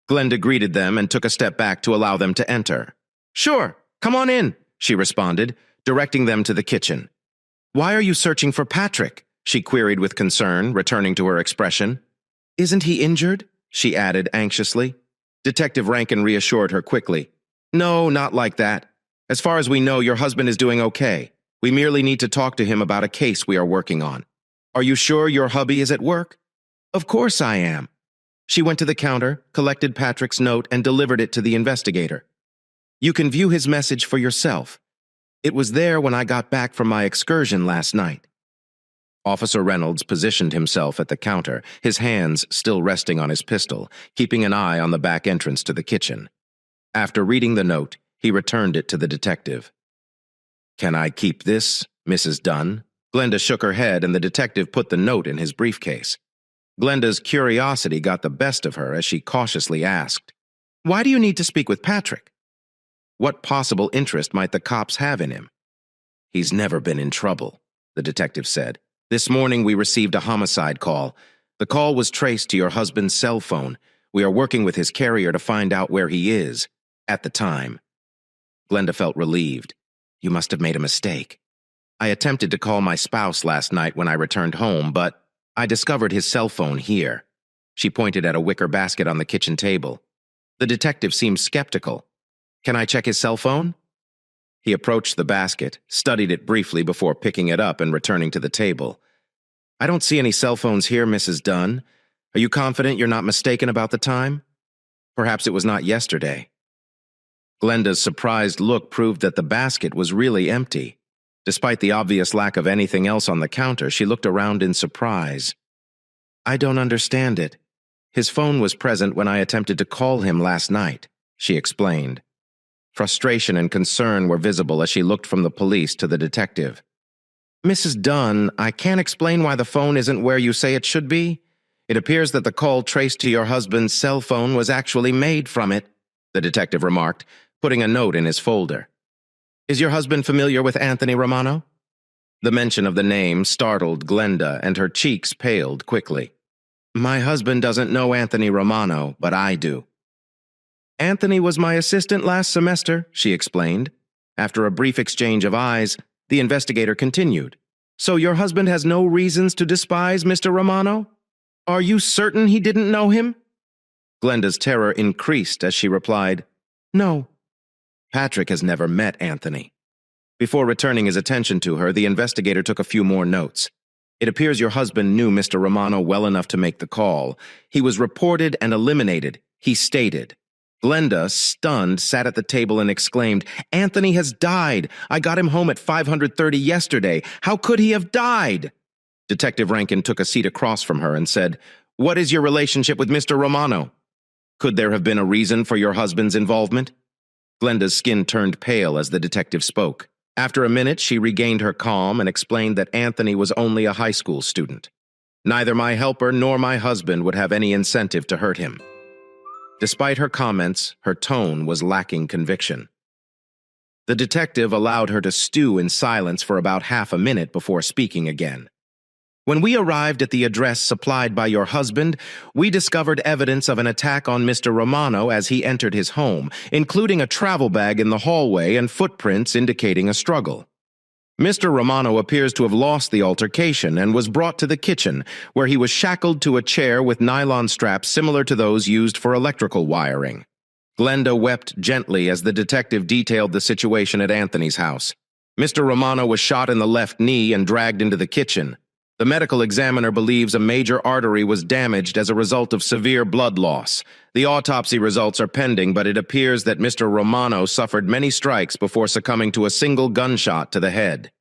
Glenda greeted them and took a step back to allow them to enter. "Sure, come on in," she responded, directing them to the kitchen. "Why are you searching for Patrick?" she queried with concern, returning to her expression. "Isn't he injured?" she added anxiously. Detective Rankin reassured her quickly. "No, not like that. As far as we know, your husband is doing okay. We merely need to talk to him about a case we are working on. Are you sure your hubby is at work?" "Of course I am." She went to the counter, collected Patrick's note, and delivered it to the investigator. "You can view his message for yourself. It was there when I got back from my excursion last night." Officer Reynolds positioned himself at the counter, his hands still resting on his pistol, keeping an eye on the back entrance to the kitchen. After reading the note, he returned it to the detective. "Can I keep this, Mrs. Dunn?" Glenda shook her head and the detective put the note in his briefcase. Glenda's curiosity got the best of her as she cautiously asked, "Why do you need to speak with Patrick? What possible interest might the cops have in him?" "He's never been in trouble," the detective said. "This morning we received a homicide call. The call was traced to your husband's cell phone. We are working with his carrier to find out where he is at the time." Glenda felt relieved. "You must have made a mistake. I attempted to call my spouse last night when I returned home, but I discovered his cell phone here." She pointed at a wicker basket on the kitchen table. The detective seemed skeptical. "Can I check his cell phone?" He approached the basket, studied it briefly before picking it up and returning to the table. "I don't see any cell phones here, Mrs. Dunn. Are you confident you're not mistaken about the time? Perhaps it was not yesterday." Glenda's surprised look proved that the basket was really empty. Despite the obvious lack of anything else on the counter, she looked around in surprise. "I don't understand it. His phone was present when I attempted to call him last night," she explained. Frustration and concern were visible as she looked from the police to the detective. "Mrs. Dunn, I can't explain why the phone isn't where you say it should be. It appears that the call traced to your husband's cell phone was actually made from it," the detective remarked, putting a note in his folder. "Is your husband familiar with Anthony Romano?" The mention of the name startled Glenda, and her cheeks paled quickly. "My husband doesn't know Anthony Romano, but I do." "Anthony was my assistant last semester," she explained. After a brief exchange of eyes, the investigator continued. "So your husband has no reasons to despise Mr. Romano? Are you certain he didn't know him?" Glenda's terror increased as she replied, "No. Patrick has never met Anthony." Before returning his attention to her, the investigator took a few more notes. "It appears your husband knew Mr. Romano well enough to make the call. He was reported and eliminated, he stated." Glenda, stunned, sat at the table and exclaimed, "Anthony has died! I got him home at 5:30 yesterday. How could he have died?" Detective Rankin took a seat across from her and said, "What is your relationship with Mr. Romano? Could there have been a reason for your husband's involvement?" Glenda's skin turned pale as the detective spoke. After a minute, she regained her calm and explained that Anthony was only a high school student. Neither my helper nor my husband would have any incentive to hurt him. Despite her comments, her tone was lacking conviction. The detective allowed her to stew in silence for about half a minute before speaking again. When we arrived at the address supplied by your husband, we discovered evidence of an attack on Mr. Romano as he entered his home, including a travel bag in the hallway and footprints indicating a struggle. Mr. Romano appears to have lost the altercation and was brought to the kitchen, where he was shackled to a chair with nylon straps similar to those used for electrical wiring. Glenda wept gently as the detective detailed the situation at Anthony's house. Mr. Romano was shot in the left knee and dragged into the kitchen. The medical examiner believes a major artery was damaged as a result of severe blood loss. The autopsy results are pending, but it appears that Mr. Romano suffered many strikes before succumbing to a single gunshot to the head.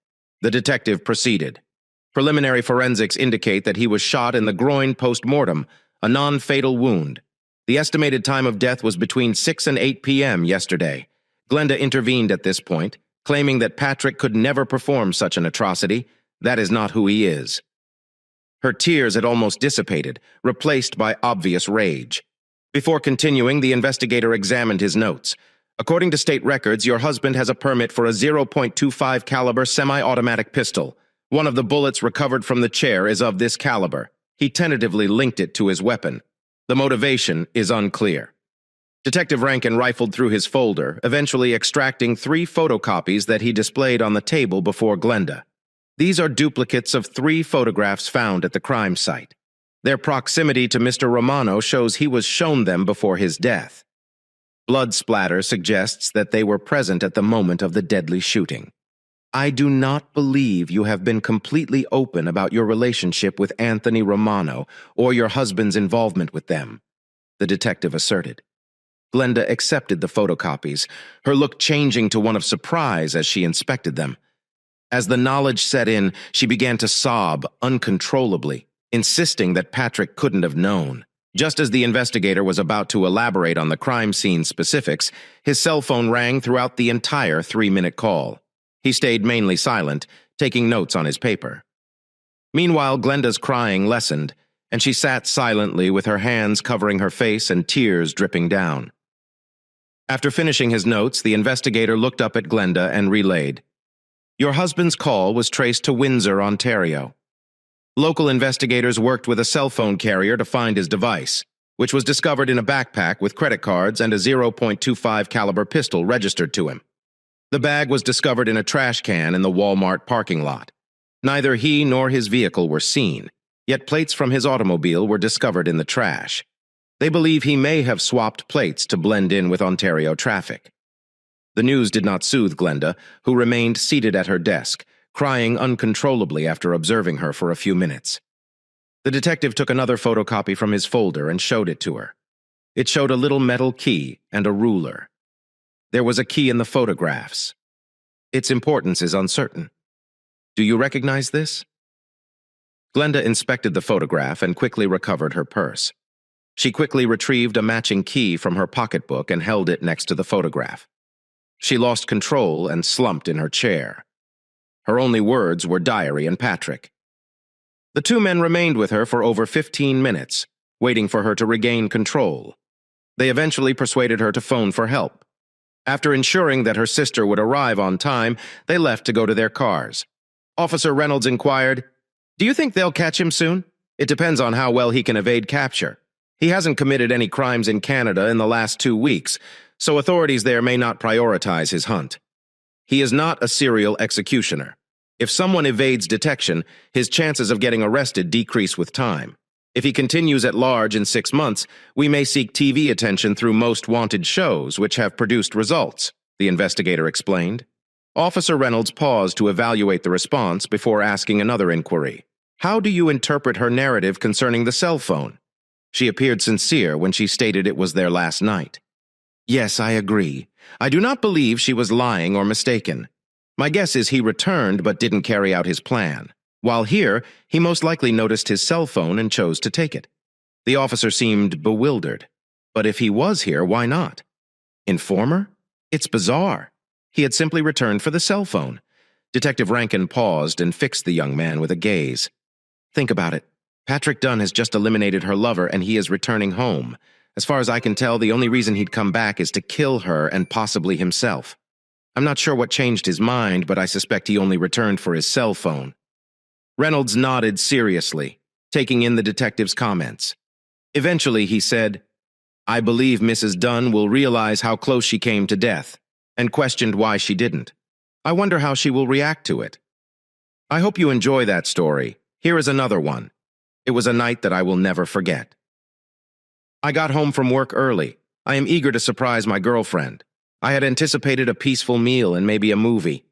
The detective proceeded. Preliminary forensics indicate that he was shot in the groin post-mortem, a non-fatal wound. The estimated time of death was between 6 and 8 p.m. yesterday. Glenda intervened at this point, claiming that Patrick could never perform such an atrocity. That is not who he is. Her tears had almost dissipated, replaced by obvious rage. Before continuing, the investigator examined his notes. According to state records, your husband has a permit for a .25 caliber semi-automatic pistol. One of the bullets recovered from the chair is of this caliber. He tentatively linked it to his weapon. The motivation is unclear. Detective Rankin rifled through his folder, eventually extracting 3 photocopies that he displayed on the table before Glenda. These are duplicates of 3 photographs found at the crime site. Their proximity to Mr. Romano shows he was shown them before his death. Blood splatter suggests that they were present at the moment of the deadly shooting. I do not believe you have been completely open about your relationship with Anthony Romano or your husband's involvement with them, the detective asserted. Glenda accepted the photocopies, her look changing to one of surprise as she inspected them. As the knowledge set in, she began to sob uncontrollably, insisting that Patrick couldn't have known. Just as the investigator was about to elaborate on the crime scene specifics, his cell phone rang throughout the entire 3-minute call. He stayed mainly silent, taking notes on his paper. Meanwhile, Glenda's crying lessened, and she sat silently with her hands covering her face and tears dripping down. After finishing his notes, the investigator looked up at Glenda and relayed. Your husband's call was traced to Windsor, Ontario. Local investigators worked with a cell phone carrier to find his device, which was discovered in a backpack with credit cards and a .25 caliber pistol registered to him. The bag was discovered in a trash can in the Walmart parking lot. Neither he nor his vehicle were seen, yet plates from his automobile were discovered in the trash. They believe he may have swapped plates to blend in with Ontario traffic. The news did not soothe Glenda, who remained seated at her desk, crying uncontrollably after observing her for a few minutes. The detective took another photocopy from his folder and showed it to her. It showed a little metal key and a ruler. There was a key in the photographs. Its importance is uncertain. Do you recognize this? Glenda inspected the photograph and quickly recovered her purse. She quickly retrieved a matching key from her pocketbook and held it next to the photograph. She lost control and slumped in her chair. Her only words were diary and Patrick. The 2 men remained with her for over 15 minutes, waiting for her to regain control. They eventually persuaded her to phone for help. After ensuring that her sister would arrive on time, they left to go to their cars. Officer Reynolds inquired, "Do you think they'll catch him soon? It depends on how well he can evade capture. He hasn't committed any crimes in Canada in the last 2 weeks, so authorities there may not prioritize his hunt. He is not a serial executioner. If someone evades detection, his chances of getting arrested decrease with time. If he continues at large in 6 months, we may seek TV attention through most wanted shows, which have produced results," the investigator explained. Officer Reynolds paused to evaluate the response before asking another inquiry. How do you interpret her narrative concerning the cell phone? She appeared sincere when she stated it was there last night. Yes, I agree. I do not believe she was lying or mistaken. My guess is he returned but didn't carry out his plan. While here, he most likely noticed his cell phone and chose to take it. The officer seemed bewildered. But if he was here, why not? Informer? It's bizarre. He had simply returned for the cell phone. Detective Rankin paused and fixed the young man with a gaze. Think about it. Patrick Dunn has just eliminated her lover and he is returning home. As far as I can tell, the only reason he'd come back is to kill her and possibly himself. I'm not sure what changed his mind, but I suspect he only returned for his cell phone. Reynolds nodded seriously, taking in the detective's comments. Eventually, he said, I believe Mrs. Dunn will realize how close she came to death, and questioned why she didn't. I wonder how she will react to it. I hope you enjoy that story. Here is another one. It was a night that I will never forget. I got home from work early. I am eager to surprise my girlfriend. I had anticipated a peaceful meal and maybe a movie.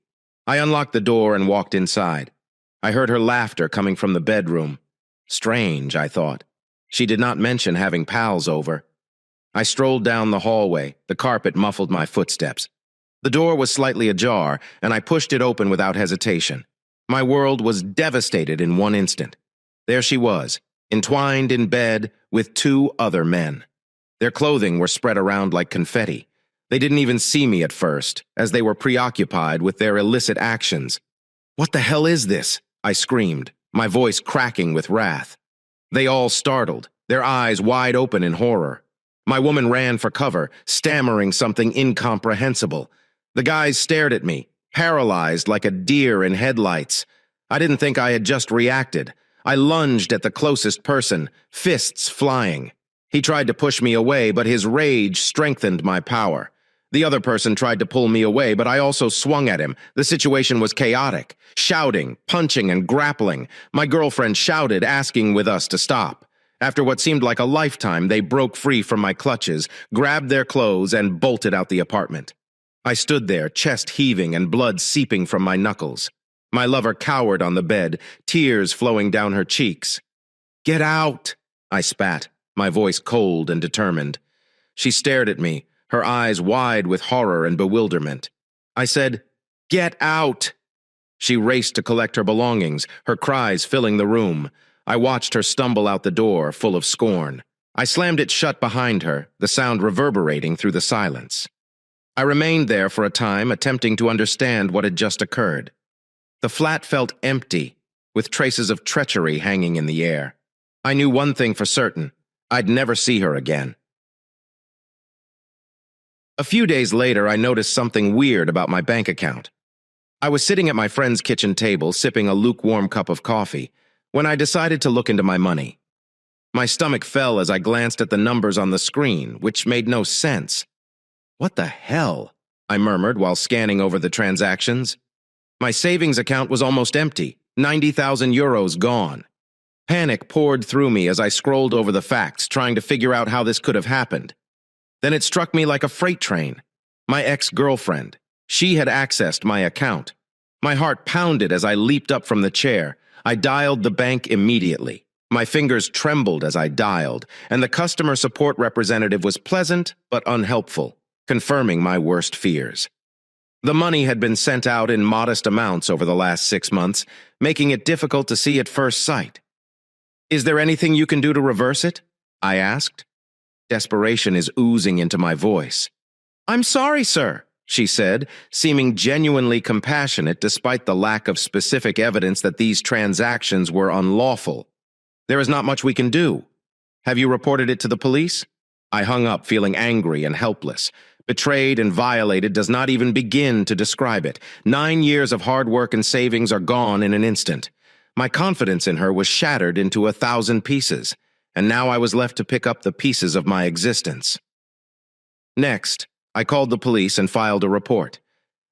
I unlocked the door and walked inside. I heard her laughter coming from the bedroom. Strange, I thought. She did not mention having pals over. I strolled down the hallway. The carpet muffled my footsteps. The door was slightly ajar, and I pushed it open without hesitation. My world was devastated in one instant. There she was, entwined in bed with two other men. Their clothing were spread around like confetti. They didn't even see me at first, as they were preoccupied with their illicit actions. What the hell is this? I screamed, my voice cracking with wrath. They all startled, their eyes wide open in horror. My woman ran for cover, stammering something incomprehensible. The guys stared at me, paralyzed like a deer in headlights. I didn't think I had just reacted. I lunged at the closest person, fists flying. He tried to push me away, but his rage strengthened my power. The other person tried to pull me away, but I also swung at him. The situation was chaotic. Shouting, punching, and grappling. My girlfriend shouted, asking with us to stop. After what seemed like a lifetime, they broke free from my clutches, grabbed their clothes, and bolted out the apartment. I stood there, chest heaving and blood seeping from my knuckles. My lover cowered on the bed, tears flowing down her cheeks. "Get out!" I spat, my voice cold and determined. She stared at me, her eyes wide with horror and bewilderment. I said, "Get out!" She raced to collect her belongings, her cries filling the room. I watched her stumble out the door, full of scorn. I slammed it shut behind her, the sound reverberating through the silence. I remained there for a time, attempting to understand what had just occurred. The flat felt empty, with traces of treachery hanging in the air. I knew one thing for certain. I'd never see her again. A few days later, I noticed something weird about my bank account. I was sitting at my friend's kitchen table, sipping a lukewarm cup of coffee, when I decided to look into my money. My stomach fell as I glanced at the numbers on the screen, which made no sense. "What the hell?" I murmured while scanning over the transactions. My savings account was almost empty, 90,000 euros gone. Panic poured through me as I scrolled over the facts, trying to figure out how this could have happened. Then it struck me like a freight train. My ex-girlfriend. She had accessed my account. My heart pounded as I leaped up from the chair. I dialed the bank immediately. My fingers trembled as I dialed, and the customer support representative was pleasant but unhelpful, confirming my worst fears. The money had been sent out in modest amounts over the last 6 months, making it difficult to see at first sight. "Is there anything you can do to reverse it?" I asked. Desperation is oozing into my voice. "I'm sorry, sir," she said, seeming genuinely compassionate despite the lack of specific evidence that these transactions were unlawful. "There is not much we can do. Have you reported it to the police?" I hung up, feeling angry and helpless. Betrayed and violated does not even begin to describe it. 9 years of hard work and savings are gone in an instant. My confidence in her was shattered into 1,000 pieces, and now I was left to pick up the pieces of my existence. Next, I called the police and filed a report.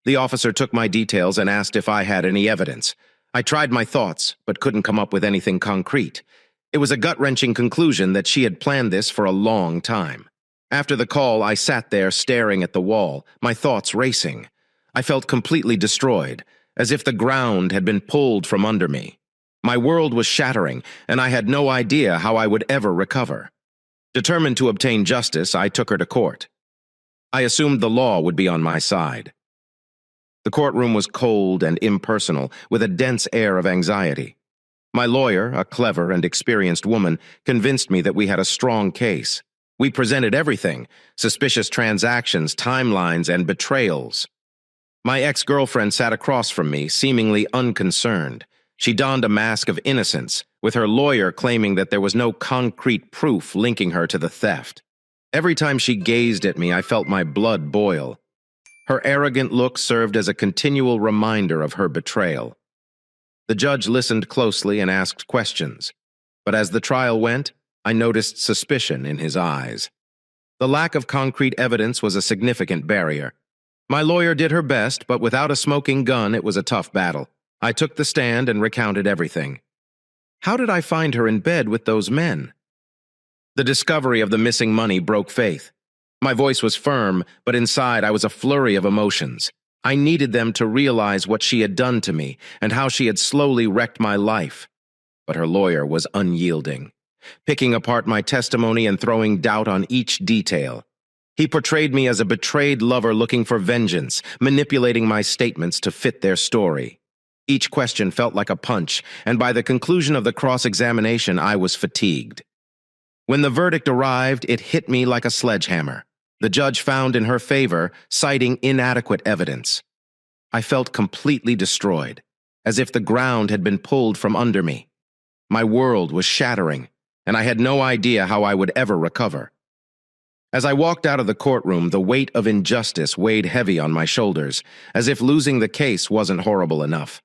The officer took my details and asked if I had any evidence. I tried my thoughts, but couldn't come up with anything concrete. It was a gut-wrenching conclusion that she had planned this for a long time. After the call, I sat there staring at the wall, my thoughts racing. I felt completely destroyed, as if the ground had been pulled from under me. My world was shattering, and I had no idea how I would ever recover. Determined to obtain justice, I took her to court. I assumed the law would be on my side. The courtroom was cold and impersonal, with a dense air of anxiety. My lawyer, a clever and experienced woman, convinced me that we had a strong case. We presented everything: suspicious transactions, timelines, and betrayals. My ex-girlfriend sat across from me, seemingly unconcerned. She donned a mask of innocence, with her lawyer claiming that there was no concrete proof linking her to the theft. Every time she gazed at me, I felt my blood boil. Her arrogant look served as a continual reminder of her betrayal. The judge listened closely and asked questions, but as the trial went, I noticed suspicion in his eyes. The lack of concrete evidence was a significant barrier. My lawyer did her best, but without a smoking gun, it was a tough battle. I took the stand and recounted everything. How did I find her in bed with those men? The discovery of the missing money broke faith. My voice was firm, but inside I was a flurry of emotions. I needed them to realize what she had done to me and how she had slowly wrecked my life. But her lawyer was unyielding, picking apart my testimony and throwing doubt on each detail. He portrayed me as a betrayed lover looking for vengeance, manipulating my statements to fit their story. Each question felt like a punch, and by the conclusion of the cross-examination, I was fatigued. When the verdict arrived, it hit me like a sledgehammer. The judge found in her favor, citing inadequate evidence. I felt completely destroyed, as if the ground had been pulled from under me. My world was shattering, and I had no idea how I would ever recover. As I walked out of the courtroom, the weight of injustice weighed heavy on my shoulders, as if losing the case wasn't horrible enough.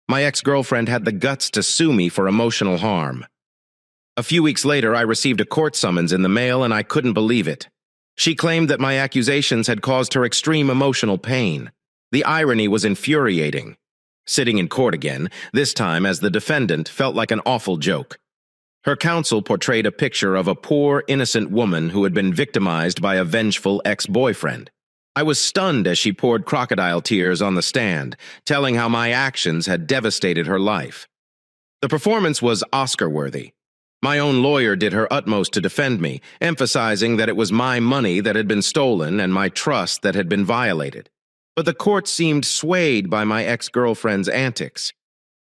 My ex-girlfriend had the guts to sue me for emotional harm. A few weeks later, I received a court summons in the mail, and I couldn't believe it. She claimed that my accusations had caused her extreme emotional pain. The irony was infuriating. Sitting in court again, this time as the defendant, felt like an awful joke. Her counsel portrayed a picture of a poor, innocent woman who had been victimized by a vengeful ex-boyfriend. I was stunned as she poured crocodile tears on the stand, telling how my actions had devastated her life. The performance was Oscar-worthy. My own lawyer did her utmost to defend me, emphasizing that it was my money that had been stolen and my trust that had been violated. But the court seemed swayed by my ex-girlfriend's antics.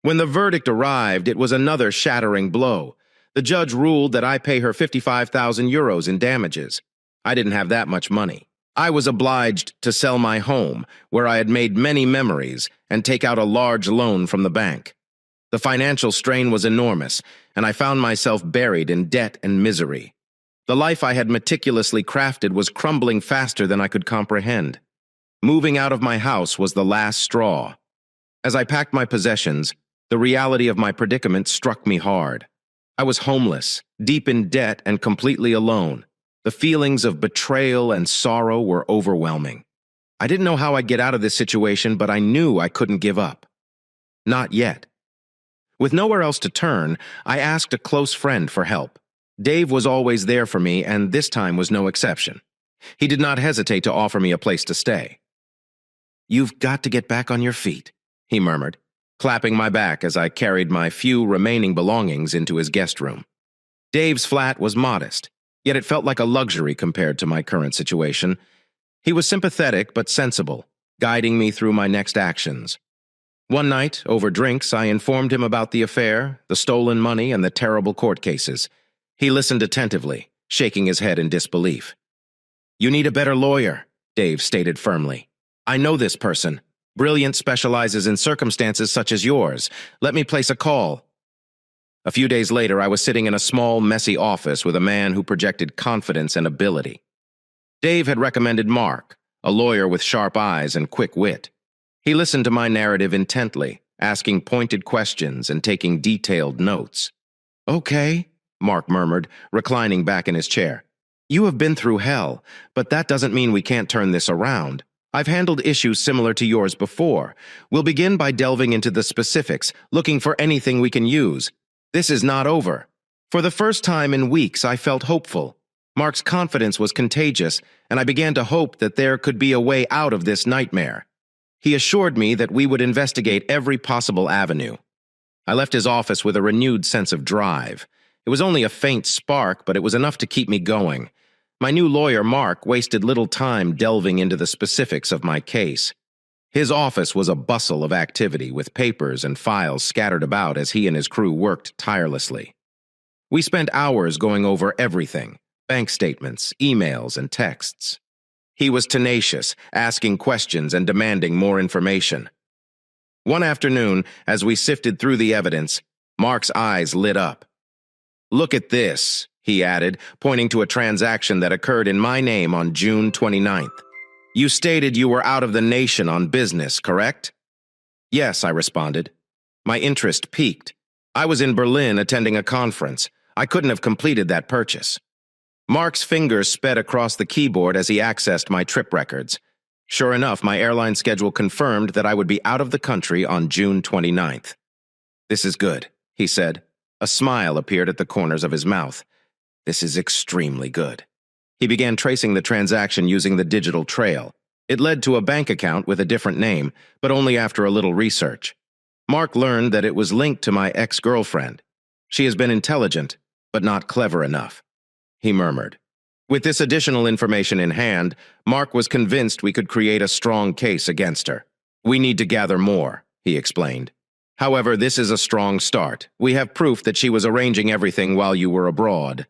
When the verdict arrived, it was another shattering blow. The judge ruled that I pay her 55,000 euros in damages. I didn't have that much money. I was obliged to sell my home, where I had made many memories, and take out a large loan from the bank. The financial strain was enormous, and I found myself buried in debt and misery. The life I had meticulously crafted was crumbling faster than I could comprehend. Moving out of my house was the last straw. As I packed my possessions, the reality of my predicament struck me hard. I was homeless, deep in debt, and completely alone. The feelings of betrayal and sorrow were overwhelming. I didn't know how I'd get out of this situation, but I knew I couldn't give up. Not yet. With nowhere else to turn, I asked a close friend for help. Dave was always there for me, and this time was no exception. He did not hesitate to offer me a place to stay. "You've got to get back on your feet," he murmured, clapping my back as I carried my few remaining belongings into his guest room. Dave's flat was modest, yet it felt like a luxury compared to my current situation. He was sympathetic but sensible, guiding me through my next actions. One night, over drinks, I informed him about the affair, the stolen money, and the terrible court cases. He listened attentively, shaking his head in disbelief. "You need a better lawyer," Dave stated firmly. "I know this person. Brilliant, specializes in circumstances such as yours. Let me place a call." A few days later, I was sitting in a small, messy office with a man who projected confidence and ability. Dave had recommended Mark, a lawyer with sharp eyes and quick wit. He listened to my narrative intently, asking pointed questions and taking detailed notes. "Okay," Mark murmured, reclining back in his chair. "You have been through hell, but that doesn't mean we can't turn this around. I've handled issues similar to yours before. We'll begin by delving into the specifics, looking for anything we can use. This is not over." For the first time in weeks, I felt hopeful. Mark's confidence was contagious, and I began to hope that there could be a way out of this nightmare. He assured me that we would investigate every possible avenue. I left his office with a renewed sense of drive. It was only a faint spark, but it was enough to keep me going. My new lawyer, Mark, wasted little time delving into the specifics of my case. His office was a bustle of activity, with papers and files scattered about as he and his crew worked tirelessly. We spent hours going over everything: bank statements, emails, and texts. He was tenacious, asking questions and demanding more information. One afternoon, as we sifted through the evidence, Mark's eyes lit up. "Look at this," he added, pointing to a transaction that occurred in my name on June 29th. "You stated you were out of the nation on business, correct?" "Yes," I responded. My interest piqued. I was in Berlin attending a conference. I couldn't have completed that purchase. Mark's fingers sped across the keyboard as he accessed my trip records. Sure enough, my airline schedule confirmed that I would be out of the country on June 29th. "This is good," he said. A smile appeared at the corners of his mouth. "This is extremely good." He began tracing the transaction using the digital trail. It led to a bank account with a different name, but only after a little research. Mark learned that it was linked to my ex-girlfriend. "She has been intelligent, but not clever enough," he murmured. With this additional information in hand, Mark was convinced we could create a strong case against her. "We need to gather more," he explained. "However, this is a strong start. We have proof that she was arranging everything while you were abroad."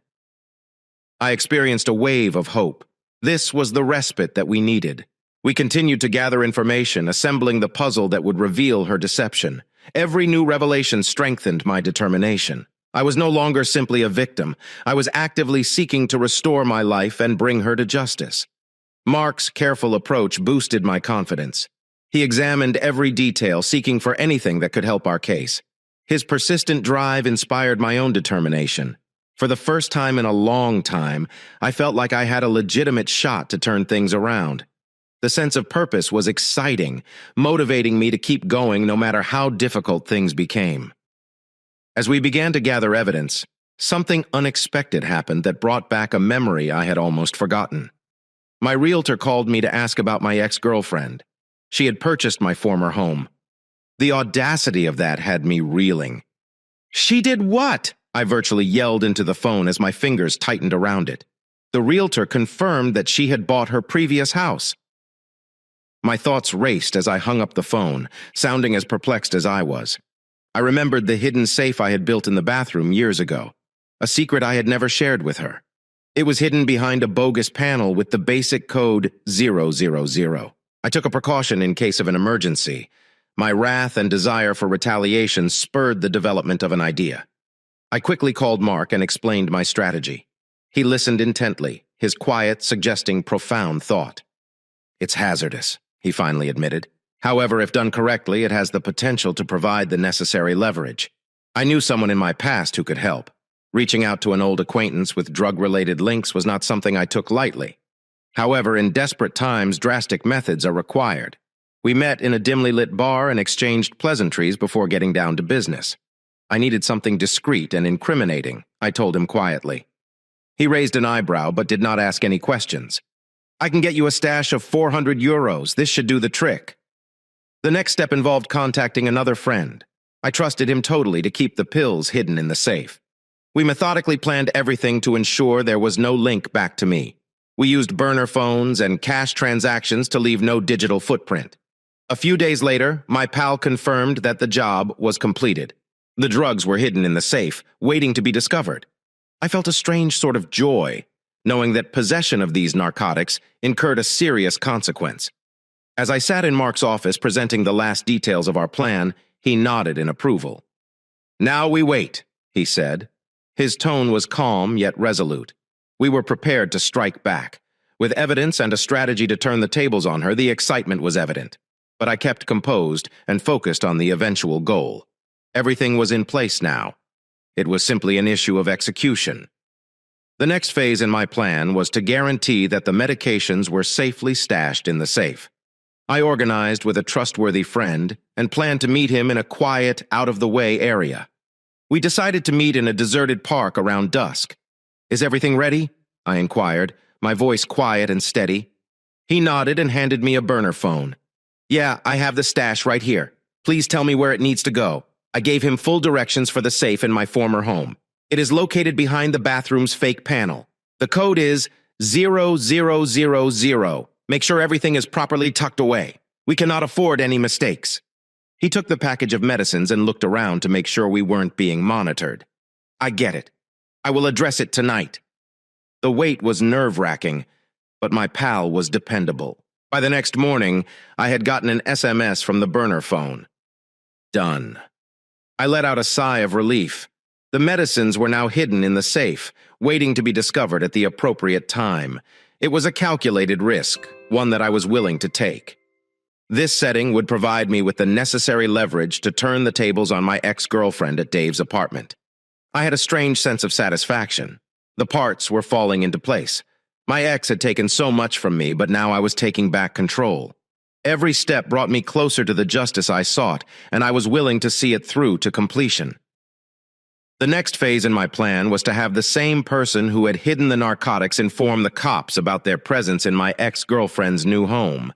I experienced a wave of hope. This was the respite that we needed. We continued to gather information, assembling the puzzle that would reveal her deception. Every new revelation strengthened my determination. I was no longer simply a victim. I was actively seeking to restore my life and bring her to justice. Mark's careful approach boosted my confidence. He examined every detail, seeking for anything that could help our case. His persistent drive inspired my own determination. For the first time in a long time, I felt like I had a legitimate shot to turn things around. The sense of purpose was exciting, motivating me to keep going no matter how difficult things became. As we began to gather evidence, something unexpected happened that brought back a memory I had almost forgotten. My realtor called me to ask about my ex-girlfriend. She had purchased my former home. The audacity of that had me reeling. "She did what?" I virtually yelled into the phone as my fingers tightened around it. The realtor confirmed that she had bought her previous house. My thoughts raced as I hung up the phone, sounding as perplexed as I was. I remembered the hidden safe I had built in the bathroom years ago, a secret I had never shared with her. It was hidden behind a bogus panel with the basic code 000. I took a precaution in case of an emergency. My wrath and desire for retaliation spurred the development of an idea. I quickly called Mark and explained my strategy. He listened intently, his quiet suggesting profound thought. "It's hazardous," he finally admitted. "However, if done correctly, it has the potential to provide the necessary leverage." I knew someone in my past who could help. Reaching out to an old acquaintance with drug-related links was not something I took lightly. However, in desperate times, drastic methods are required. We met in a dimly lit bar and exchanged pleasantries before getting down to business. I needed something discreet and incriminating, I told him quietly. He raised an eyebrow but did not ask any questions. "I can get you a stash of €400. This should do the trick." The next step involved contacting another friend. I trusted him totally to keep the pills hidden in the safe. We methodically planned everything to ensure there was no link back to me. We used burner phones and cash transactions to leave no digital footprint. A few days later, my pal confirmed that the job was completed. The drugs were hidden in the safe, waiting to be discovered. I felt a strange sort of joy, knowing that possession of these narcotics incurred a serious consequence. As I sat in Mark's office presenting the last details of our plan, he nodded in approval. "Now we wait," he said. His tone was calm yet resolute. We were prepared to strike back. With evidence and a strategy to turn the tables on her, the excitement was evident. But I kept composed and focused on the eventual goal. Everything was in place now. It was simply an issue of execution. The next phase in my plan was to guarantee that the medications were safely stashed in the safe. I organized with a trustworthy friend and planned to meet him in a quiet, out-of-the-way area. We decided to meet in a deserted park around dusk. "Is everything ready?" I inquired, my voice quiet and steady. He nodded and handed me a burner phone. "Yeah, I have the stash right here. Please tell me where it needs to go." I gave him full directions for the safe in my former home. "It is located behind the bathroom's fake panel. The code is 0000. Make sure everything is properly tucked away. We cannot afford any mistakes." He took the package of medicines and looked around to make sure we weren't being monitored. "I get it. I will address it tonight." The wait was nerve-wracking. but my pal was dependable. By the next morning, I had gotten an SMS from the burner phone. Done. I let out a sigh of relief. The medicines were now hidden in the safe, waiting to be discovered at the appropriate time. It was a calculated risk, one that I was willing to take. This setting would provide me with the necessary leverage to turn the tables on my ex-girlfriend at Dave's apartment. I had a strange sense of satisfaction. The parts were falling into place. My ex had taken so much from me, but now I was taking back control. Every step brought me closer to the justice I sought, and I was willing to see it through to completion. The next phase in my plan was to have the same person who had hidden the narcotics inform the cops about their presence in my ex-girlfriend's new home.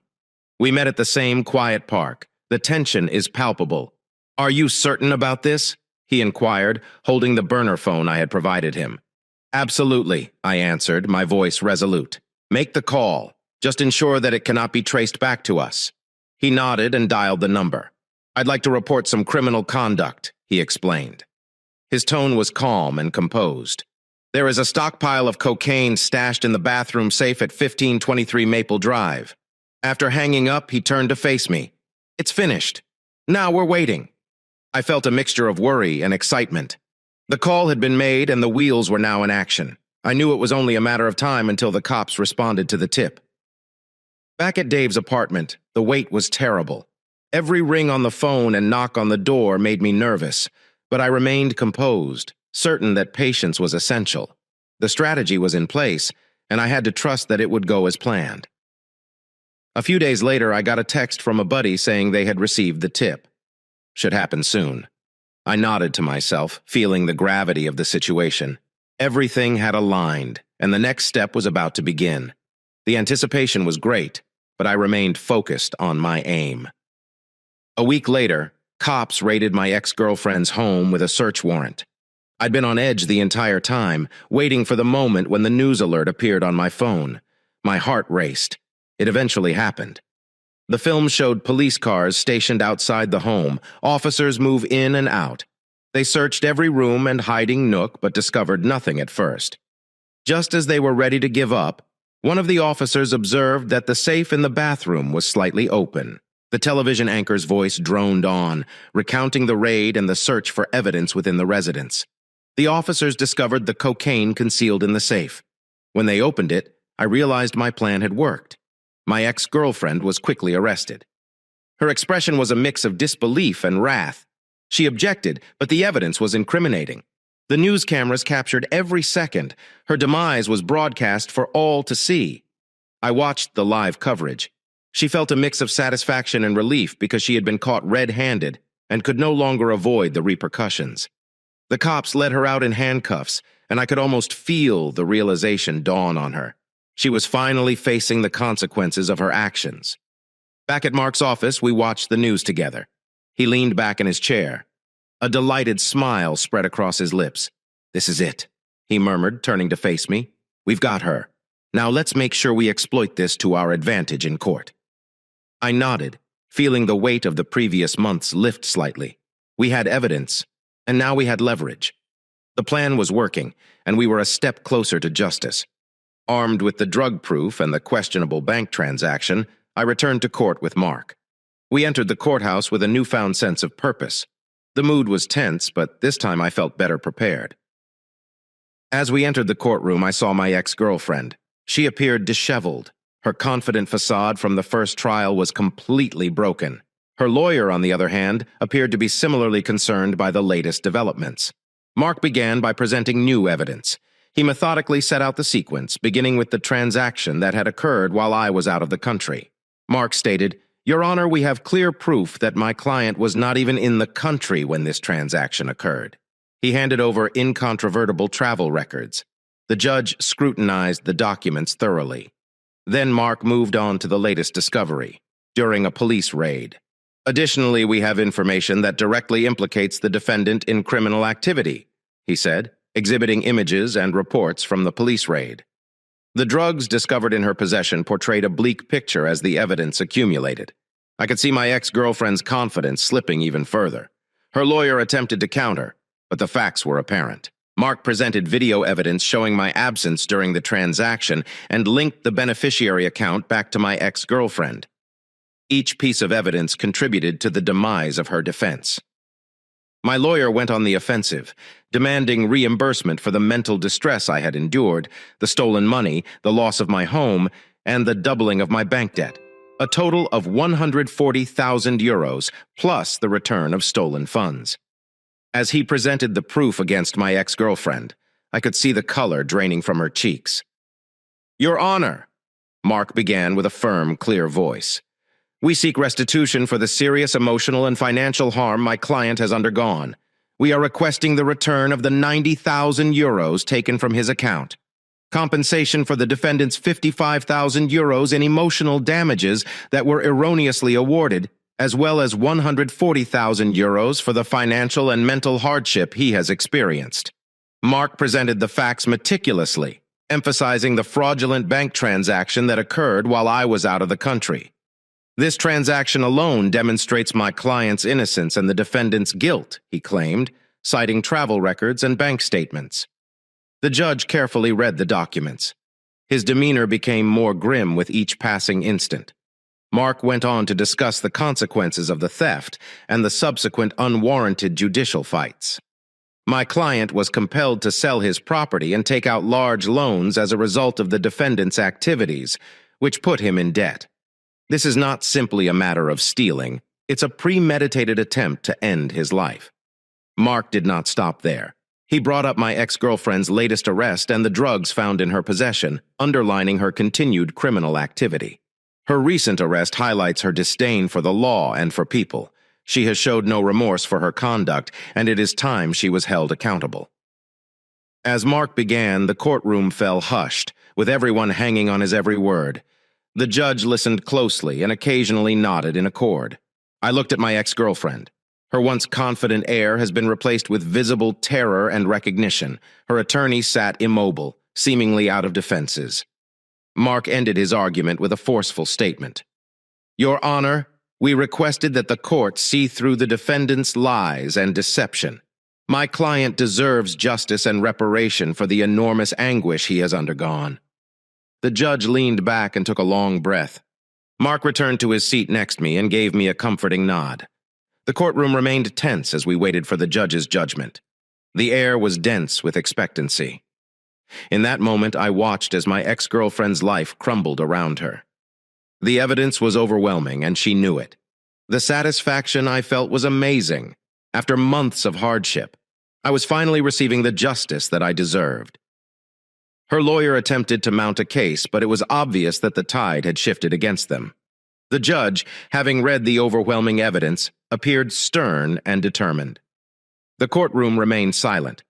We met at the same quiet park. The tension is palpable. "Are you certain about this?" he inquired, holding the burner phone I had provided him. "Absolutely," I answered, my voice resolute. "Make the call. Just ensure that it cannot be traced back to us." He nodded and dialed the number. "I'd like to report some criminal conduct," he explained. His tone was calm and composed. "There is a stockpile of cocaine stashed in the bathroom safe at 1523 Maple Drive." After hanging up, he turned to face me. "It's finished. Now we're waiting." I felt a mixture of worry and excitement. The call had been made and the wheels were now in action. I knew it was only a matter of time until the cops responded to the tip. Back at Dave's apartment, the wait was terrible. Every ring on the phone and knock on the door made me nervous, but I remained composed, certain that patience was essential. The strategy was in place, and I had to trust that it would go as planned. A few days later, I got a text from a buddy saying they had received the tip. Should happen soon. I nodded to myself, feeling the gravity of the situation. Everything had aligned, and the next step was about to begin. The anticipation was great, but I remained focused on my aim. A week later, cops raided my ex-girlfriend's home with a search warrant. I'd been on edge the entire time, waiting for the moment when the news alert appeared on my phone. My heart raced. It eventually happened. The film showed police cars stationed outside the home. Officers move in and out. They searched every room and hiding nook, but discovered nothing at first. Just as they were ready to give up, one of the officers observed that the safe in the bathroom was slightly open. The television anchor's voice droned on, recounting the raid and the search for evidence within the residence. The officers discovered the cocaine concealed in the safe. When they opened it, I realized my plan had worked. My ex-girlfriend was quickly arrested. Her expression was a mix of disbelief and wrath. She objected, but the evidence was incriminating. The news cameras captured every second. Her demise was broadcast for all to see. I watched the live coverage. She felt a mix of satisfaction and relief because she had been caught red-handed and could no longer avoid the repercussions. The cops led her out in handcuffs, and I could almost feel the realization dawn on her. She was finally facing the consequences of her actions. Back at Mark's office, we watched the news together. He leaned back in his chair. A delighted smile spread across his lips. "This is it," he murmured, turning to face me. "We've got her. Now let's make sure we exploit this to our advantage in court." I nodded, feeling the weight of the previous months lift slightly. We had evidence, and now we had leverage. The plan was working, and we were a step closer to justice. Armed with the drug proof and the questionable bank transaction, I returned to court with Mark. We entered the courthouse with a newfound sense of purpose. The mood was tense, but this time I felt better prepared. As we entered the courtroom, I saw my ex-girlfriend. She appeared disheveled. Her confident facade from the first trial was completely broken. Her lawyer, on the other hand, appeared to be similarly concerned by the latest developments. Mark began by presenting new evidence. He methodically set out the sequence, beginning with the transaction that had occurred while I was out of the country. Mark stated, "Your Honor, we have clear proof that my client was not even in the country when this transaction occurred." He handed over incontrovertible travel records. The judge scrutinized the documents thoroughly. Then Mark moved on to the latest discovery, during a police raid. "Additionally, we have information that directly implicates the defendant in criminal activity," he said, exhibiting images and reports from the police raid. The drugs discovered in her possession portrayed a bleak picture as the evidence accumulated. I could see my ex-girlfriend's confidence slipping even further. Her lawyer attempted to counter, but the facts were apparent. Mark presented video evidence showing my absence during the transaction and linked the beneficiary account back to my ex-girlfriend. Each piece of evidence contributed to the demise of her defense. My lawyer went on the offensive, demanding reimbursement for the mental distress I had endured, the stolen money, the loss of my home, and the doubling of my bank debt, a total of 140,000 euros, plus the return of stolen funds. As he presented the proof against my ex-girlfriend, I could see the color draining from her cheeks. "Your Honor," Mark began with a firm, clear voice, "we seek restitution for the serious emotional and financial harm my client has undergone. We are requesting the return of the 90,000 euros taken from his account, compensation for the defendant's 55,000 euros in emotional damages that were erroneously awarded, as well as 140,000 euros for the financial and mental hardship he has experienced." Mark presented the facts meticulously, emphasizing the fraudulent bank transaction that occurred while I was out of the country. "This transaction alone demonstrates my client's innocence and the defendant's guilt," he claimed, citing travel records and bank statements. The judge carefully read the documents. His demeanor became more grim with each passing instant. Mark went on to discuss the consequences of the theft and the subsequent unwarranted judicial fights. My client was compelled to sell his property and take out large loans as a result of the defendant's activities, which put him in debt. This is not simply a matter of stealing, it's a premeditated attempt to end his life. Mark did not stop there. He brought up my ex-girlfriend's latest arrest and the drugs found in her possession, underlining her continued criminal activity. Her recent arrest highlights her disdain for the law and for people. She has showed no remorse for her conduct, and it is time she was held accountable. As Mark began, the courtroom fell hushed, with everyone hanging on his every word. The judge listened closely and occasionally nodded in accord. I looked at my ex-girlfriend. Her once confident air has been replaced with visible terror and recognition. Her attorney sat immobile, seemingly out of defenses. Mark ended his argument with a forceful statement. "Your Honor, we requested that the court see through the defendant's lies and deception. My client deserves justice and reparation for the enormous anguish he has undergone." The judge leaned back and took a long breath. Mark returned to his seat next to me and gave me a comforting nod. The courtroom remained tense as we waited for the judge's judgment. The air was dense with expectancy. In that moment, I watched as my ex-girlfriend's life crumbled around her. The evidence was overwhelming, and she knew it. The satisfaction I felt was amazing. After months of hardship, I was finally receiving the justice that I deserved. Her lawyer attempted to mount a case, but it was obvious that the tide had shifted against them. The judge, having read the overwhelming evidence, appeared stern and determined. The courtroom remained silent.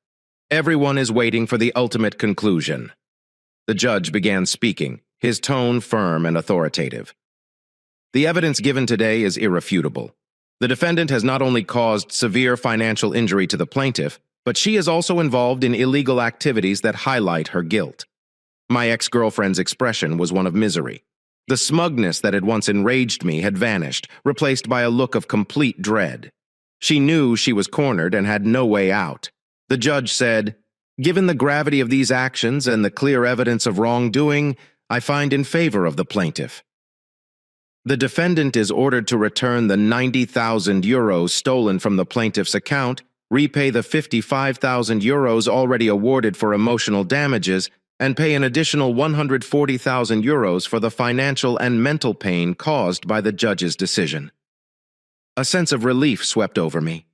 Everyone is waiting for the ultimate conclusion. The judge began speaking, his tone firm and authoritative. "The evidence given today is irrefutable. The defendant has not only caused severe financial injury to the plaintiff, but she is also involved in illegal activities that highlight her guilt." My ex-girlfriend's expression was one of misery. The smugness that had once enraged me had vanished, replaced by a look of complete dread. She knew she was cornered and had no way out. The judge said, "Given the gravity of these actions and the clear evidence of wrongdoing, I find in favor of the plaintiff. The defendant is ordered to return the 90,000 euros stolen from the plaintiff's account, repay the 55,000 euros already awarded for emotional damages, and pay an additional 140,000 euros for the financial and mental pain caused by the judge's decision." A sense of relief swept over me.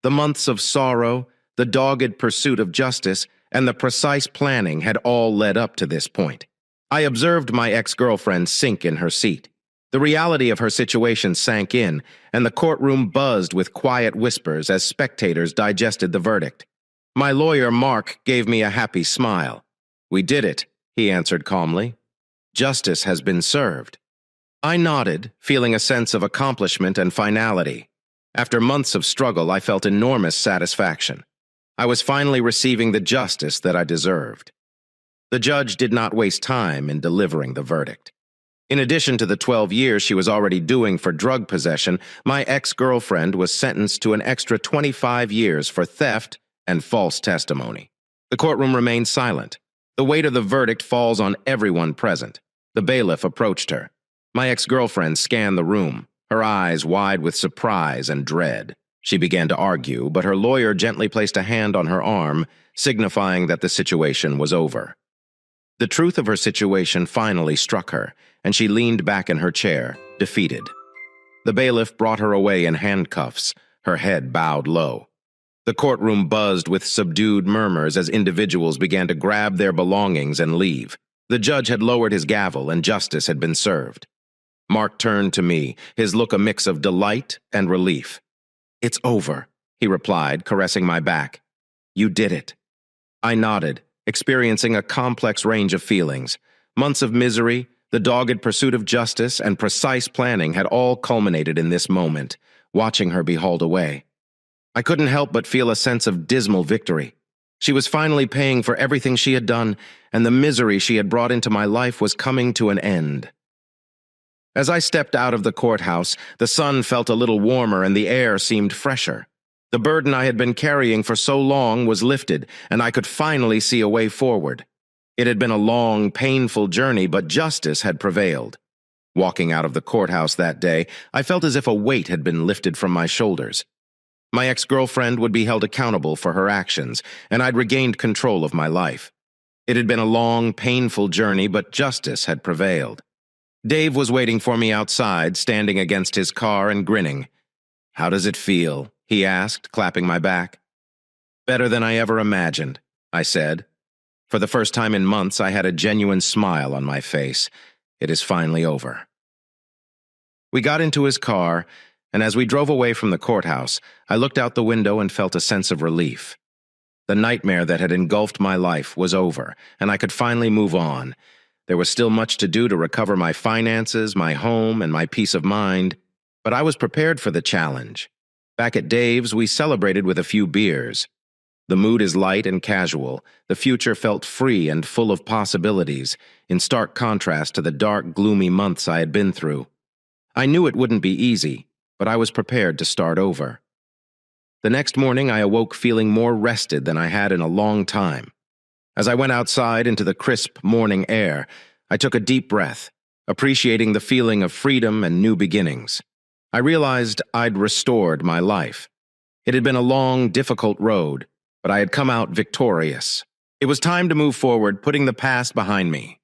The months of sorrow, the dogged pursuit of justice, and the precise planning had all led up to this point. I observed my ex-girlfriend sink in her seat. The reality of her situation sank in, and the courtroom buzzed with quiet whispers as spectators digested the verdict. My lawyer, Mark, gave me a happy smile. "We did it," he answered calmly. "Justice has been served." I nodded, feeling a sense of accomplishment and finality. After months of struggle, I felt enormous satisfaction. I was finally receiving the justice that I deserved. The judge did not waste time in delivering the verdict. In addition to the 12 years she was already doing for drug possession, my ex-girlfriend was sentenced to an extra 25 years for theft and false testimony. The courtroom remained silent. The weight of the verdict falls on everyone present. The bailiff approached her. My ex-girlfriend scanned the room, her eyes wide with surprise and dread. She began to argue, but her lawyer gently placed a hand on her arm, signifying that the situation was over. The truth of her situation finally struck her, and she leaned back in her chair, defeated. The bailiff brought her away in handcuffs, her head bowed low. The courtroom buzzed with subdued murmurs as individuals began to grab their belongings and leave. The judge had lowered his gavel and justice had been served. Mark turned to me, his look a mix of delight and relief. "It's over," he replied, caressing my back. "You did it." I nodded, experiencing a complex range of feelings. Months of misery, the dogged pursuit of justice, and precise planning had all culminated in this moment, watching her be hauled away. I couldn't help but feel a sense of dismal victory. She was finally paying for everything she had done, and the misery she had brought into my life was coming to an end. As I stepped out of the courthouse, the sun felt a little warmer and the air seemed fresher. The burden I had been carrying for so long was lifted, and I could finally see a way forward. It had been a long, painful journey, but justice had prevailed. Walking out of the courthouse that day, I felt as if a weight had been lifted from my shoulders. My ex-girlfriend would be held accountable for her actions, and I'd regained control of my life. It had been a long, painful journey, but justice had prevailed. Dave was waiting for me outside, standing against his car and grinning. "How does it feel?" he asked, clapping my back. "Better than I ever imagined," I said. For the first time in months, I had a genuine smile on my face. It is finally over. We got into his car, and as we drove away from the courthouse, I looked out the window and felt a sense of relief. The nightmare that had engulfed my life was over, and I could finally move on. There was still much to do to recover my finances, my home, and my peace of mind, but I was prepared for the challenge. Back at Dave's, we celebrated with a few beers. The mood is light and casual. The future felt free and full of possibilities, in stark contrast to the dark, gloomy months I had been through. I knew it wouldn't be easy, but I was prepared to start over. The next morning, I awoke feeling more rested than I had in a long time. As I went outside into the crisp morning air, I took a deep breath, appreciating the feeling of freedom and new beginnings. I realized I'd restored my life. It had been a long, difficult road, but I had come out victorious. It was time to move forward, putting the past behind me.